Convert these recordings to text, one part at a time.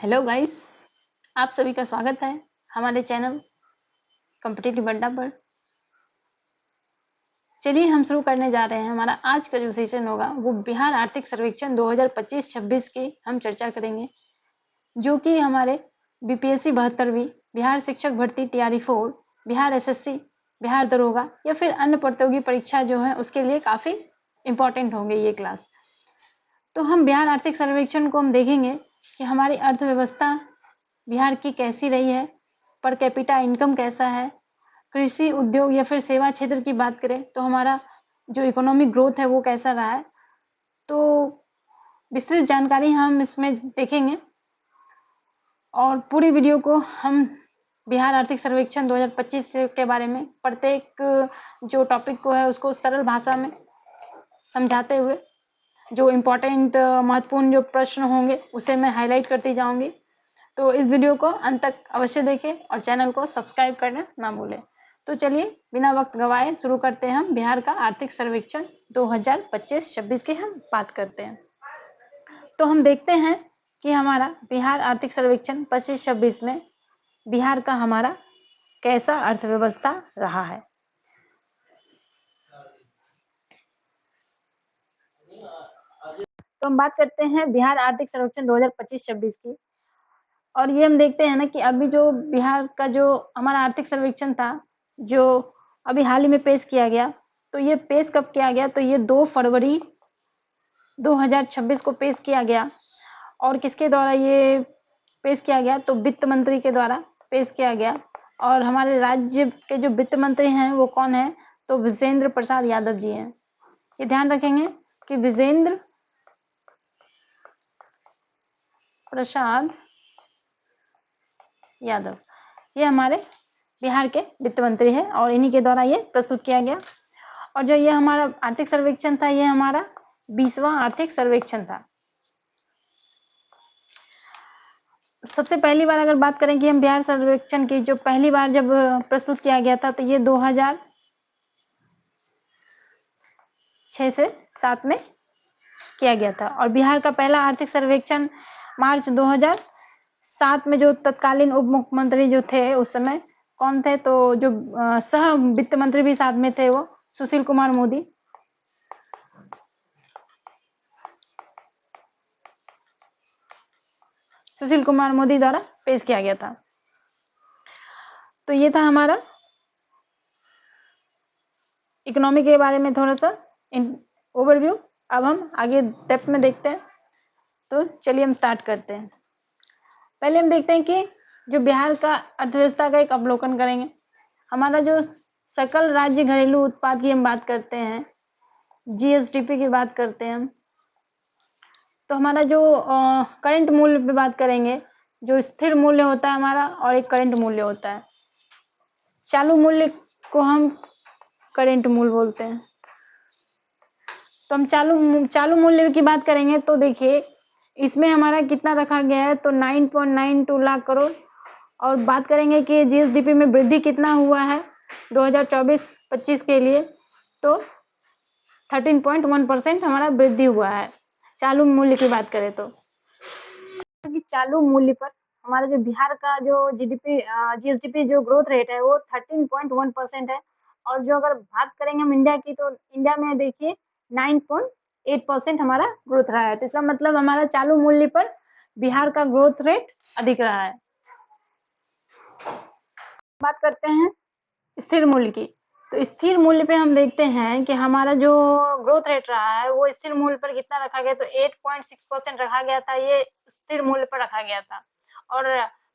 Hello guys, आप सभी का स्वागत है हमारे चैनल कॉम्पिटिटिव अड्डा पर। चलिए हम शुरू करने जा रहे हैं। हमारा आज का जो सेशन होगा वो बिहार आर्थिक सर्वेक्षण 2025-26 की हम चर्चा करेंगे, जो कि हमारे बीपीएससी 72वीं, बिहार शिक्षक भर्ती TRE 4, बिहार SSC, बिहार दरोगा या फिर अन्य प्रतियोगी परीक्षा जो है उसके लिए काफ़ी इम्पोर्टेंट होंगे ये क्लास। तो हम बिहार आर्थिक सर्वेक्षण को हम देखेंगे कि हमारी अर्थव्यवस्था बिहार की कैसी रही है, पर कैपिटा इनकम कैसा है, कृषि उद्योग या फिर सेवा क्षेत्र की बात करें तो हमारा जो इकोनॉमिक ग्रोथ है वो कैसा रहा है। तो विस्तृत जानकारी हम इसमें देखेंगे और पूरी वीडियो को हम बिहार आर्थिक सर्वेक्षण 2025 के बारे में प्रत्येक जो टॉपिक को है उसको सरल भाषा में समझाते हुए जो इम्पोर्टेंट महत्वपूर्ण जो प्रश्न होंगे उसे मैं हाईलाइट करती जाऊंगी। तो इस वीडियो को अंत तक अवश्य देखें और चैनल को सब्सक्राइब करना ना भूलें। तो चलिए बिना वक्त गवाए शुरू करते हैं। हम बिहार का आर्थिक सर्वेक्षण 2025-26 की हम बात करते हैं। तो हम देखते हैं कि हमारा बिहार आर्थिक सर्वेक्षण 25-26 में बिहार का हमारा कैसा अर्थव्यवस्था रहा है। तो हम बात करते हैं बिहार आर्थिक सर्वेक्षण 2025-26 की, और ये हम देखते हैं ना कि अभी जो बिहार का जो हमारा आर्थिक सर्वेक्षण था जो अभी हाल ही में पेश किया गया, तो ये पेश कब किया गया, तो ये 2 फरवरी 2026 को पेश किया गया। और किसके द्वारा ये पेश किया गया, तो वित्त मंत्री के द्वारा पेश किया गया। और हमारे राज्य के जो वित्त मंत्री हैं वो कौन है, तो विजेंद्र प्रसाद यादव जी हैं। ये ध्यान रखेंगे कि विजेंद्र प्रसाद यादव ये हमारे बिहार के वित्त मंत्री है और इन्हीं के द्वारा ये प्रस्तुत किया गया। और जो ये हमारा आर्थिक सर्वेक्षण था ये हमारा 20वां आर्थिक सर्वेक्षण था। सबसे पहली बार अगर बात करें कि हम बिहार सर्वेक्षण की जो पहली बार जब प्रस्तुत किया गया था तो ये 2006 से 7 में किया गया था। और बिहार का पहला आर्थिक सर्वेक्षण मार्च 2007 में जो तत्कालीन उप मुख्यमंत्री जो थे उस समय कौन थे, तो जो सह वित्त मंत्री भी साथ में थे वो सुशील कुमार मोदी। सुशील कुमार मोदी द्वारा पेश किया गया था। तो ये था हमारा इकोनॉमी के बारे में थोड़ा सा ओवरव्यू। अब हम आगे डेप्थ में देखते हैं। तो चलिए हम स्टार्ट करते हैं। पहले हम देखते हैं कि जो बिहार का अर्थव्यवस्था का एक अवलोकन करेंगे। हमारा जो सकल राज्य घरेलू उत्पाद की हम बात करते हैं, GSDP की बात करते हैं हम, तो हमारा जो करंट मूल्य पे बात करेंगे। जो स्थिर मूल्य होता है हमारा और एक करंट मूल्य होता है। चालू मूल्य को हम करंट मूल्य बोलते हैं। तो हम चालू मूल्य की बात करेंगे तो देखिए इसमें हमारा कितना रखा गया है, तो 9.92 लाख करोड़। और बात करेंगे कि GSDP में वृद्धि कितना हुआ है 2024-25 के लिए, तो 13.1% हमारा वृद्धि हुआ है चालू मूल्य की बात करें तो। क्योंकि चालू मूल्य पर हमारा जो बिहार का जो GSDP जो ग्रोथ रेट है वो 13.1% है। और जो अगर बात करेंगे हम इंडिया की, तो इंडिया में देखिए 9.8% हमारा ग्रोथ रहा है। तो इसका मतलब हमारा चालू मूल्य पर बिहार का ग्रोथ रेट अधिक रहा है। बात करते हैं स्थिर मूल्य की, तो स्थिर मूल्य पे हम देखते हैं कि हमारा जो ग्रोथ रेट रहा है वो स्थिर मूल्य पर कितना रखा गया, तो 8.6% रखा गया था। ये स्थिर मूल्य पर रखा गया था। और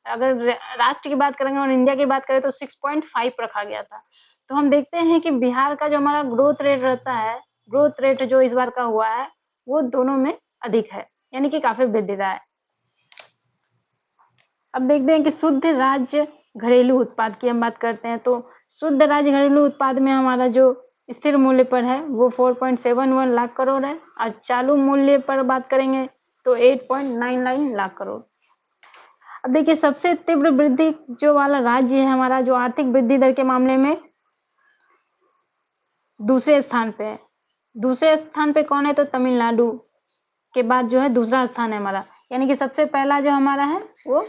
अगर राष्ट्र की बात करेंगे और इंडिया की बात करें तो 6.5 रखा गया था। तो हम देखते हैं कि बिहार का जो हमारा ग्रोथ रेट रहता है, ग्रोथ रेट जो इस बार का हुआ है वो दोनों में अधिक है, यानी कि काफी वृद्धि रहा है। अब देखते हैं कि शुद्ध राज्य घरेलू उत्पाद की हम बात करते हैं। तो शुद्ध राज्य घरेलू उत्पाद में हमारा जो स्थिर मूल्य पर है वो 4.71 लाख करोड़ है। और चालू मूल्य पर बात करेंगे तो 8.99 लाख करोड़। अब देखिए सबसे तीव्र वृद्धि जो वाला राज्य है हमारा, जो आर्थिक वृद्धि दर के मामले में दूसरे स्थान पे है। दूसरे स्थान पे कौन है, तो तमिलनाडु के बाद जो है दूसरा स्थान है हमारा। यानी कि सबसे पहला जो हमारा है वो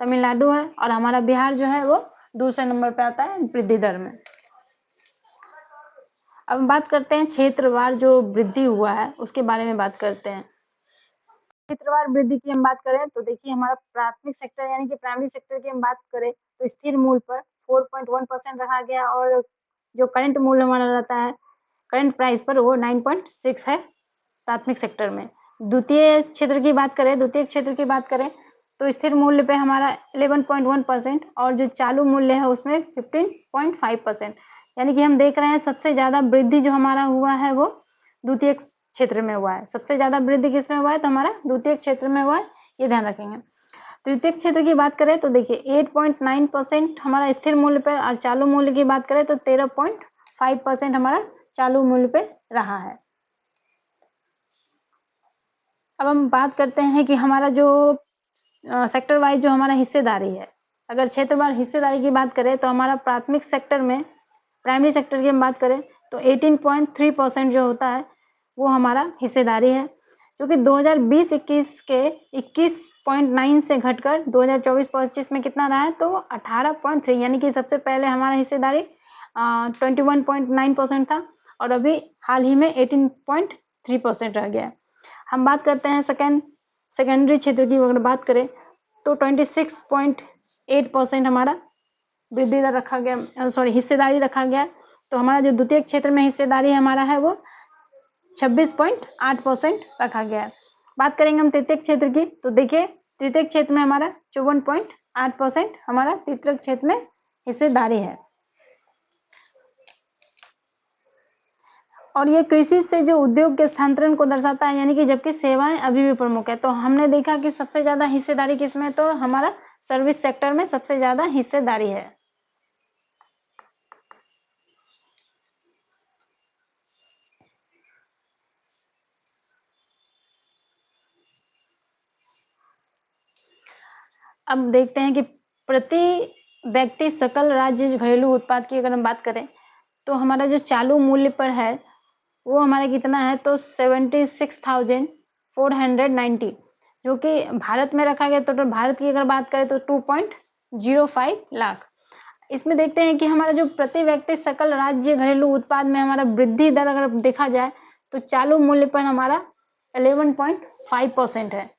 तमिलनाडु है और हमारा बिहार जो है वो दूसरे नंबर पे आता है वृद्धि दर में। अब हम बात करते हैं क्षेत्रवार जो वृद्धि हुआ है उसके बारे में बात करते हैं। क्षेत्रवार वृद्धि की हम बात करें तो देखिए हमारा प्राथमिक सेक्टर यानी कि प्राइमरी सेक्टर की हम बात करें तो स्थिर मूल्य पर 4.1% रखा गया और जो करंट मूल्य हमारा रहता है करंट प्राइस पर वो 9.6 है प्राथमिक सेक्टर में। द्वितीय क्षेत्र की बात करें तो स्थिर मूल्य पे हमारा 11.1% और जो चालू मूल्य है उसमें 15.5%। यानी कि हम देख रहे हैं सबसे ज्यादा वृद्धि जो हमारा हुआ है वो द्वितीय क्षेत्र में हुआ है। सबसे ज्यादा वृद्धि किसमें हुआ है तो हमारा द्वितीय क्षेत्र में हुआ है, ये ध्यान रखेंगे। तृतीय क्षेत्र की बात करें तो देखिए 8.9% हमारा स्थिर मूल्य पर और चालू मूल्य की बात करें तो 13.5% हमारा चालू मूल्य पे रहा है। अब हम बात करते हैं कि हमारा जो सेक्टर वाइज जो हमारा हिस्सेदारी है, अगर क्षेत्रवार हिस्सेदारी की बात करें तो हमारा प्राथमिक सेक्टर में प्राइमरी सेक्टर की हम बात करें तो 18.3% जो होता है वो हमारा हिस्सेदारी है, जो कि 2020-21 के 21.9 से घटकर 2024-25 में कितना रहा है तो 18.3, यानी कि सबसे पहले हमारा हिस्सेदारी 21.9% था और अभी हाल ही में 18.3% रह गया है। हम बात करते हैं सेकेंडरी क्षेत्र की अगर बात करें तो 26.8% हमारा वृद्धि दर रखा गया, हिस्सेदारी रखा गया। तो हमारा जो द्वितीय क्षेत्र में हिस्सेदारी हमारा है वो 26.8% रखा गया है। बात करेंगे हम तृतीय क्षेत्र की तो देखिए तृतीय क्षेत्र में हमारा 54.8% हमारा तृतीय क्षेत्र में हिस्सेदारी है। और ये कृषि से जो उद्योग के स्थानांतरण को दर्शाता है, यानी कि जबकि सेवाएं अभी भी प्रमुख है। तो हमने देखा कि सबसे ज्यादा हिस्सेदारी किसमें तो हमारा सर्विस सेक्टर में सबसे ज्यादा हिस्सेदारी है। अब देखते हैं कि प्रति व्यक्ति सकल राज्य घरेलू उत्पाद की अगर हम बात करें तो हमारा जो चालू मूल्य पर है वो हमारा कितना है तो 76,490, जो कि भारत में रखा गया। तो भारत की अगर बात करें तो 2.05 लाख। इसमें देखते हैं कि हमारा जो प्रति व्यक्ति सकल राज्य घरेलू उत्पाद में हमारा वृद्धि दर अगर देखा जाए तो चालू मूल्य पर हमारा 11.5% है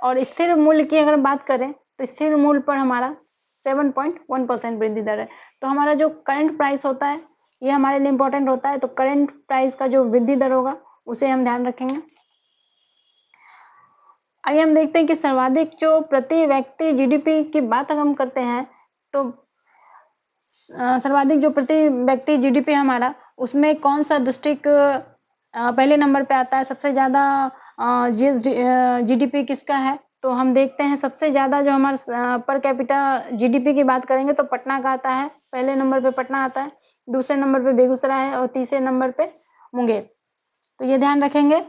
और स्थिर मूल्य की अगर बात करें तो स्थिर मूल्य पर हमारा 7.1% वृद्धि दर है। तो हमारा जो करंट प्राइस होता है ये हमारे लिए इंपॉर्टेंट होता है। तो करंट प्राइस का जो वृद्धि दर होगा उसे हम ध्यान रखेंगे। आगे हम देखते हैं कि सर्वाधिक जो प्रति व्यक्ति जीडीपी की बात अगर हम करते हैं तो सर्वाधिक जो प्रति व्यक्ति जीडीपी हमारा उसमें कौन सा डिस्ट्रिक्ट पहले नंबर पे आता है, सबसे ज्यादा जीडीपी किसका है तो हम देखते हैं सबसे ज्यादा जो हमारा पर कैपिटा जीडीपी की बात करेंगे तो पटना का आता है। पहले नंबर पे पटना आता है, दूसरे नंबर पे बेगूसराय है और तीसरे नंबर पे मुंगेर। तो ये ध्यान रखेंगे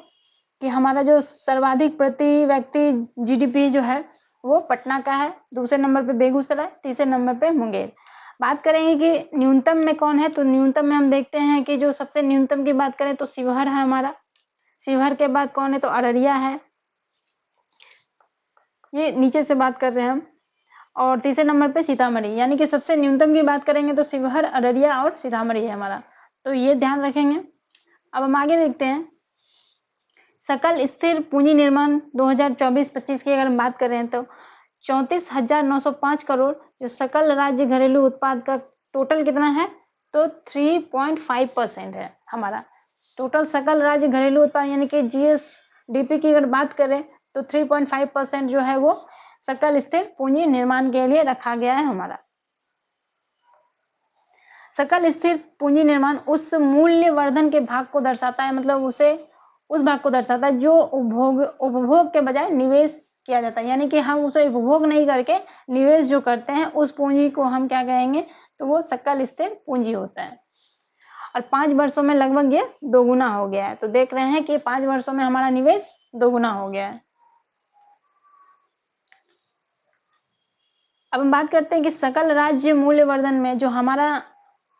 कि हमारा जो सर्वाधिक प्रति व्यक्ति जीडीपी जो है वो पटना का है, दूसरे नंबर पे बेगूसराय, तीसरे नंबर पे मुंगेर। बात करेंगे कि न्यूनतम में कौन है तो न्यूनतम में हम देखते हैं कि जो सबसे न्यूनतम की बात करें तो शिवहर है हमारा। शिवहर के बाद कौन है तो अररिया है, ये नीचे से बात कर रहे हैं हम। और तीसरे नंबर पे सीतामढ़ी, यानी कि सबसे न्यूनतम की बात करेंगे तो शिवहर, अररिया और सीतामढ़ी है हमारा। तो ये ध्यान रखेंगे। अब हम आगे देखते हैं सकल स्थिर पूंजी निर्माण 2024-25 की अगर हम बात करें तो 34,905 करोड़ जो सकल राज्य घरेलू उत्पाद का टोटल कितना है तो 3.5% है हमारा टोटल सकल राज्य घरेलू उत्पाद, यानी कि जीएसडीपी की अगर बात करें तो 3.5% जो है वो सकल स्थिर पूंजी निर्माण के लिए रखा गया है हमारा। सकल स्थिर पूंजी निर्माण उस मूल्य वर्धन के भाग को दर्शाता है, मतलब उस भाग को दर्शाता है जो उपभोग के बजाय निवेश किया जाता है, यानी कि हम उसे उपभोग नहीं करके निवेश जो करते हैं उस पूंजी को हम क्या कहेंगे तो वो सकल स्थिर पूंजी होता है। और 5 वर्षों में लगभग ये दोगुना हो गया है। तो देख रहे हैं कि 5 वर्षों में हमारा निवेश दोगुना हो गया है। अब हम बात करते हैं कि सकल राज्य मूल्य वर्धन में जो हमारा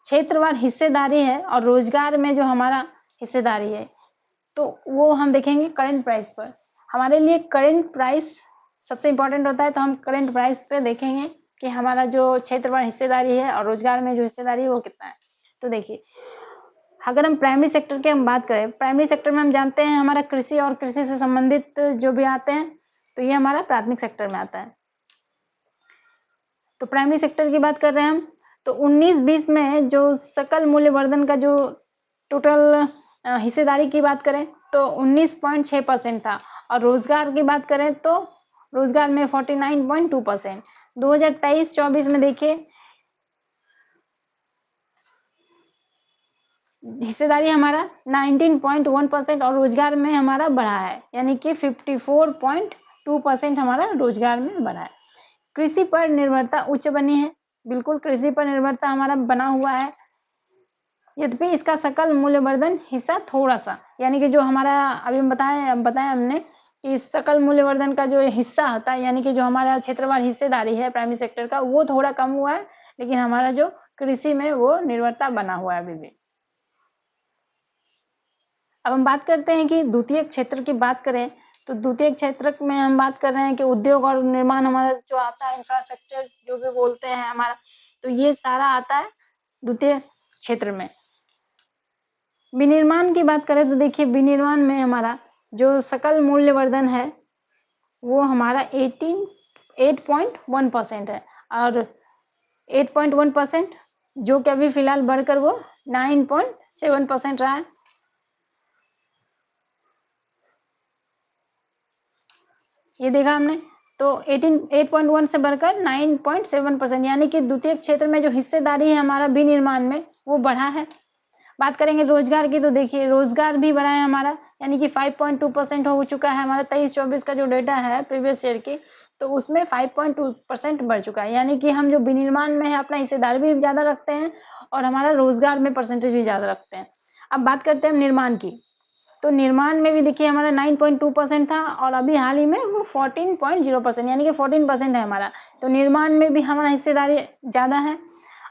क्षेत्रवार हिस्सेदारी है और रोजगार में जो हमारा हिस्सेदारी है तो वो हम देखेंगे करंट प्राइस पर। हमारे लिए करंट प्राइस सबसे इम्पोर्टेंट होता है। तो हम करंट प्राइस पे देखेंगे कि हमारा जो क्षेत्रफल हिस्सेदारी है और रोजगार में जो हिस्सेदारी है वो कितना है। तो देखिए, अगर हम प्राइमरी सेक्टर की हम बात करें, प्राइमरी सेक्टर में हम जानते हैं हमारा कृषि और कृषि से संबंधित जो भी आते हैं, तो ये हमारा प्राथमिक सेक्टर में आता है। तो प्राइमरी सेक्टर की बात कर रहे हैं हम, तो 19-20 में जो सकल मूल्यवर्धन का जो टोटल हिस्सेदारी की बात करें तो 19.6% था, और रोजगार की बात करें तो रोजगार में 49.2%। 2023-24 में देखिए हिस्सेदारी हमारा 19.1% और रोजगार में हमारा बढ़ा है, यानी कि 54.2% हमारा रोजगार में बढ़ा है। कृषि पर निर्भरता उच्च बनी है, बिल्कुल कृषि पर निर्भरता हमारा बना हुआ है, यद्यपि इसका सकल मूल्यवर्धन हिस्सा थोड़ा सा, यानी कि जो हमारा अभी हम बताया हमने कि सकल मूल्यवर्धन का जो हिस्सा होता है, यानी कि जो हमारा क्षेत्रवार हिस्सेदारी है प्राइमरी सेक्टर का, वो थोड़ा कम हुआ है, लेकिन हमारा जो कृषि में वो निर्भरता बना हुआ है अभी भी। अब हम बात करते हैं कि द्वितीय क्षेत्र की बात करें, तो द्वितीय क्षेत्र में हम बात कर रहे हैं कि उद्योग और निर्माण हमारा जो आता है, इंफ्रास्ट्रक्चर जो भी बोलते हैं हमारा, तो ये सारा आता है द्वितीय क्षेत्र में। विनिर्माण की बात करें तो देखिए, विनिर्माण में हमारा जो सकल मूल्यवर्धन है वो हमारा 8.1% है, और 8.1% जो कि अभी फिलहाल बढ़कर वो 9.7% रहा है। ये देखा हमने, तो 8.1 से बढ़कर 9.7%, यानी कि द्वितीय क्षेत्र में जो हिस्सेदारी है हमारा विनिर्माण में वो बढ़ा है। बात करेंगे रोजगार की, तो देखिए रोजगार भी बढ़ा है हमारा, यानी कि 5.2% हो चुका है हमारा। 23-24 का जो डेटा है प्रीवियस ईयर की, तो उसमें 5.2% बढ़ चुका है, यानी कि हम जो विनिर्माण में है अपना हिस्सेदारी भी ज्यादा रखते हैं और हमारा रोजगार में परसेंटेज भी ज्यादा रखते हैं। अब बात करते हैं निर्माण की, तो निर्माण में भी देखिए हमारा 9.2% था, और अभी हाल ही में वो 14.0%, यानी कि 14% है हमारा। तो निर्माण में भी हमारा हिस्सेदारी ज्यादा है।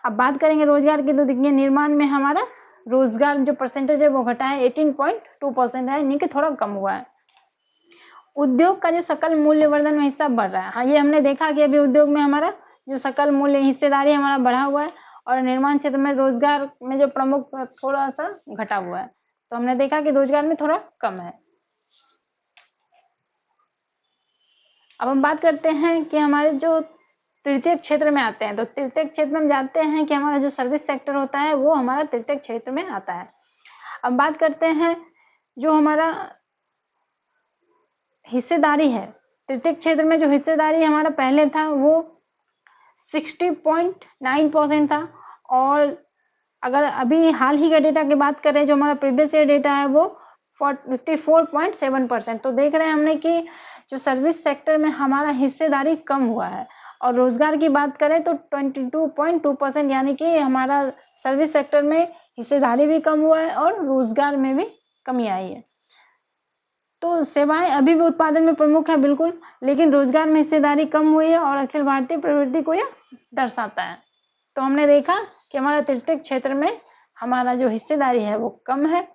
अब बात करेंगे रोजगार की, तो देखिए निर्माण में हमारा रोजगार जो परसेंटेज है वो घटा है, 18.2% है, यानी कि थोड़ा कम हुआ है। उद्योग का जो सकल मूल्यवर्धन में हिस्सा बढ़ रहा है, हाँ ये हमने देखा कि अभी उद्योग में हमारा जो सकल मूल्य हिस्सेदारी हमारा बढ़ा हुआ है, और निर्माण क्षेत्र में रोजगार में जो प्रमुख थोड़ा सा घटा हुआ है। तो हमने देखा कि रोजगार में थोड़ा कम है। अब हम बात करते हैं कि हमारे जो तृतीय क्षेत्र में आते हैं, तो तृतीय क्षेत्र में हम जानते हैं कि हमारा जो सर्विस सेक्टर होता है वो हमारा तृतीय क्षेत्र में आता है। अब बात करते हैं जो हमारा हिस्सेदारी है, तृतीय क्षेत्र में जो हिस्सेदारी हमारा पहले था वो 60.9% था, और अगर अभी हाल ही के डेटा की बात करें, जो हमारा प्रीवियस ईयर डेटा है वो 54.7%। तो देख रहे हैं हमने कि जो सर्विस सेक्टर में हमारा हिस्सेदारी कम हुआ है, और रोजगार की बात करें तो 22.2%, यानी कि हमारा सर्विस सेक्टर में हिस्सेदारी भी कम हुआ है और रोजगार में भी कमी आई है। तो सेवाएं अभी भी उत्पादन में प्रमुख है बिल्कुल, लेकिन रोजगार में हिस्सेदारी कम हुई है, और अखिल भारतीय प्रवृत्ति को यह दर्शाता है। तो हमने देखा कि हमारा तृतीय क्षेत्र में हमारा जो हिस्सेदारी है वो कम है,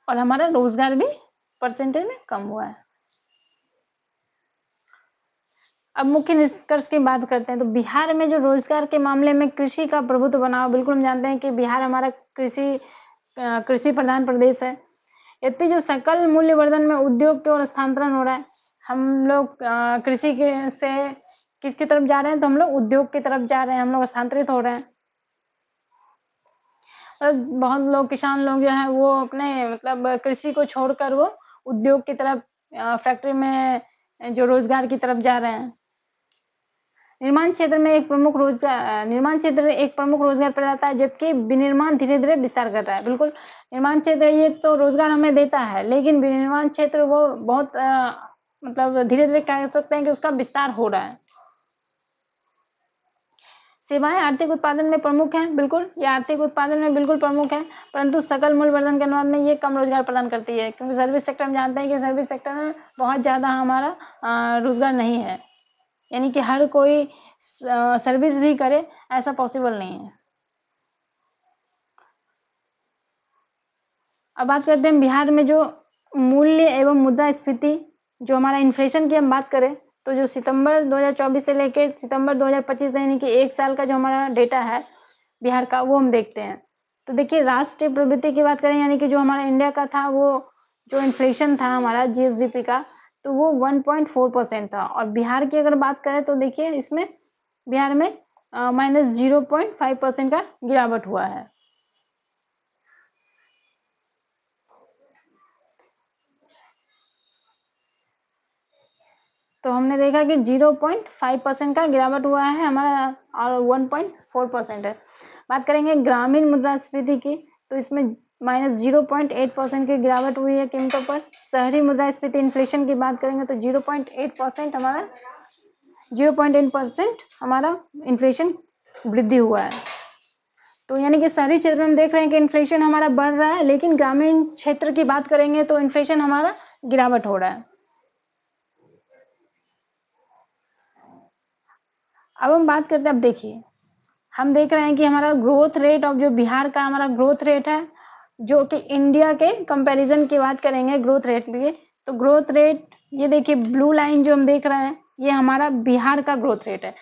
और हमारा रोजगार भी परसेंटेज में कम हुआ है। अब मुख्य निष्कर्ष की बात करते हैं, तो बिहार में जो रोजगार के मामले में कृषि का प्रभुत्व बना, बिल्कुल हम जानते हैं कि बिहार हमारा कृषि प्रधान प्रदेश है। यद्यपि जो सकल मूल्यवर्धन में उद्योग की ओर स्थानांतरण हो रहा है, हम लोग कृषि के से किसकी तरफ जा रहे हैं, तो हम लोग उद्योग की तरफ जा रहे हैं, हम लोग स्थानांतरित हो रहे हैं। बहुत लोग किसान लोग जो है वो अपने मतलब कृषि को छोड़कर वो उद्योग की तरफ, फैक्ट्री में जो रोजगार की तरफ जा रहे हैं। निर्माण क्षेत्र एक प्रमुख रोजगार प्रदाता है, जबकि विनिर्माण धीरे धीरे विस्तार कर रहा है। बिल्कुल निर्माण क्षेत्र ये तो रोजगार हमें देता है, लेकिन विनिर्माण क्षेत्र वो बहुत मतलब धीरे धीरे कह सकते हैं कि उसका विस्तार हो रहा है। सेवाएं आर्थिक उत्पादन में प्रमुख हैं, बिल्कुल ये आर्थिक उत्पादन में बिल्कुल प्रमुख है, परंतु सकल मूल्यवर्धन के अनुपात में ये कम रोजगार प्रदान करती है, क्योंकि सर्विस सेक्टर में जानते हैं कि सर्विस सेक्टर में बहुत ज्यादा हमारा रोजगार नहीं है, यानी कि हर कोई सर्विस भी करे ऐसा पॉसिबल नहीं है। अब बात करते हैं बिहार में जो मूल्य एवं मुद्रास्फीति, जो हमारा इन्फ्लेशन की हम बात करें तो जो सितंबर 2024 से लेकर सितंबर 2025 यानी कि एक साल का जो हमारा डेटा है बिहार का, वो हम देखते हैं। तो देखिए राष्ट्रीय प्रवृत्ति की बात करें यानी कि जो हमारा इंडिया का था, वो जो इन्फ्लेशन था हमारा जीएसडीपी का, तो वो 1.4% था। और बिहार की अगर बात करें तो देखिए इसमें बिहार में -0.5% का गिरावट हुआ है। तो हमने देखा कि 0.5% का गिरावट हुआ है हमारा और 1.4% है। बात करेंगे ग्रामीण मुद्रास्फीति की, तो इसमें -0.8% की गिरावट हुई है कीमतों पर। शहरी मुद्रास्फीति इन्फ्लेशन की बात करेंगे तो 0.8% हमारा इन्फ्लेशन वृद्धि हुआ है। तो यानी कि शहरी क्षेत्र में हम देख रहे हैं कि इन्फ्लेशन हमारा बढ़ रहा है, लेकिन ग्रामीण क्षेत्र की बात करेंगे तो इन्फ्लेशन हमारा गिरावट हो रहा है। अब हम बात करते हैं, अब देखिए हम देख रहे हैं कि हमारा ग्रोथ रेट ऑफ जो बिहार का हमारा ग्रोथ रेट है, जो कि इंडिया के कंपैरिजन की बात करेंगे ग्रोथ रेट लिए, तो ग्रोथ रेट ये देखिए ब्लू लाइन जो हम देख रहे हैं ये हमारा बिहार का ग्रोथ रेट है।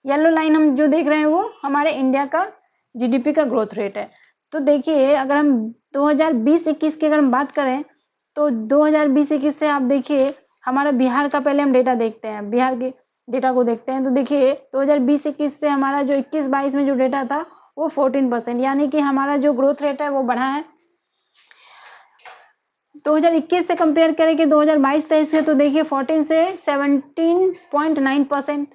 येलो लाइन हम जो देख रहे हैं वो हमारे इंडिया का जीडीपी का ग्रोथ रेट है। तो देखिए अगर हम 2020-21 की अगर हम बात करें तो 2020-21 से आप देखिए हमारा बिहार का पहले हम डेटा देखते हैं, बिहार के डेटा को देखते हैं। तो देखिए 2020-21 से हमारा जो 21-22 में जो डेटा था वो 14%, यानी कि हमारा जो ग्रोथ रेट है वो बढ़ा है। 2021 से कंपेयर करें कि 2022-23 से, तो देखिए 14 से 17.9%।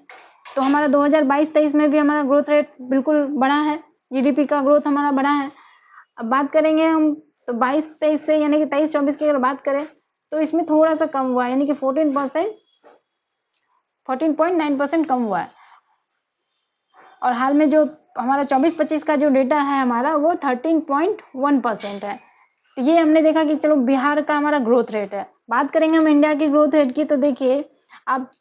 तो हमारा 2022-23 में भी हमारा ग्रोथ रेट बिल्कुल बढ़ा है, जीडीपी का ग्रोथ हमारा बढ़ा है। अब बात करेंगे हम तो 22-23 से यानी कि 23-24 की अगर बात करें तो इसमें थोड़ा सा कम हुआ है, यानी कि 14.9% कम हुआ है। और हाल में जो हमारा 24-25 का जो डेटा है हमारा वो 13.1% है। तो ये हमने देखा कि चलो बिहार का हमारा ग्रोथ रेट है। बात करेंगे हम इंडिया की ग्रोथ रेट की, तो देखिए आप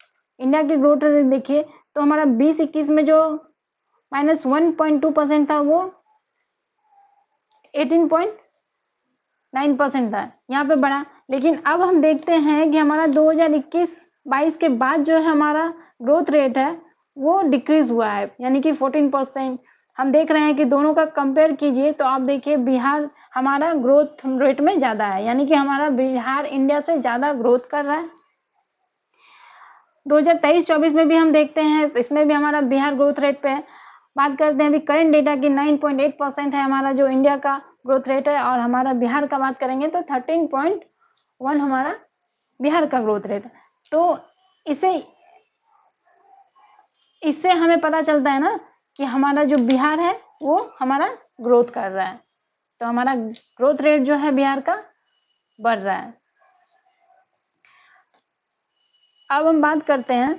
इंडिया की ग्रोथ रेट देखिए तो हमारा 20-21 में जो -1.2% था वो 18.9% था, यहाँ पे बढ़ा। लेकिन अब हम देखते हैं कि हमारा 2021-22 के बाद जो है हमारा ग्रोथ रेट है वो डिक्रीज हुआ है, यानी कि 14%। हम देख रहे हैं कि दोनों का कंपेयर कीजिए तो आप देखिए बिहार हमारा ग्रोथ रेट में ज्यादा है, यानी कि हमारा बिहार इंडिया से ज्यादा ग्रोथ कर रहा है। 2023-24 में भी हम देखते हैं तो इसमें भी हमारा बिहार ग्रोथ रेट पे है। बात करते हैं अभी करंट डेटा की 9.8% है हमारा जो इंडिया का ग्रोथ रेट है, और हमारा बिहार का बात करेंगे तो 13.1 हमारा बिहार का ग्रोथ रेट। तो इससे हमें पता चलता है ना कि हमारा जो बिहार है वो हमारा ग्रोथ कर रहा है। तो हमारा ग्रोथ रेट जो है बिहार का बढ़ रहा है। अब हम बात करते हैं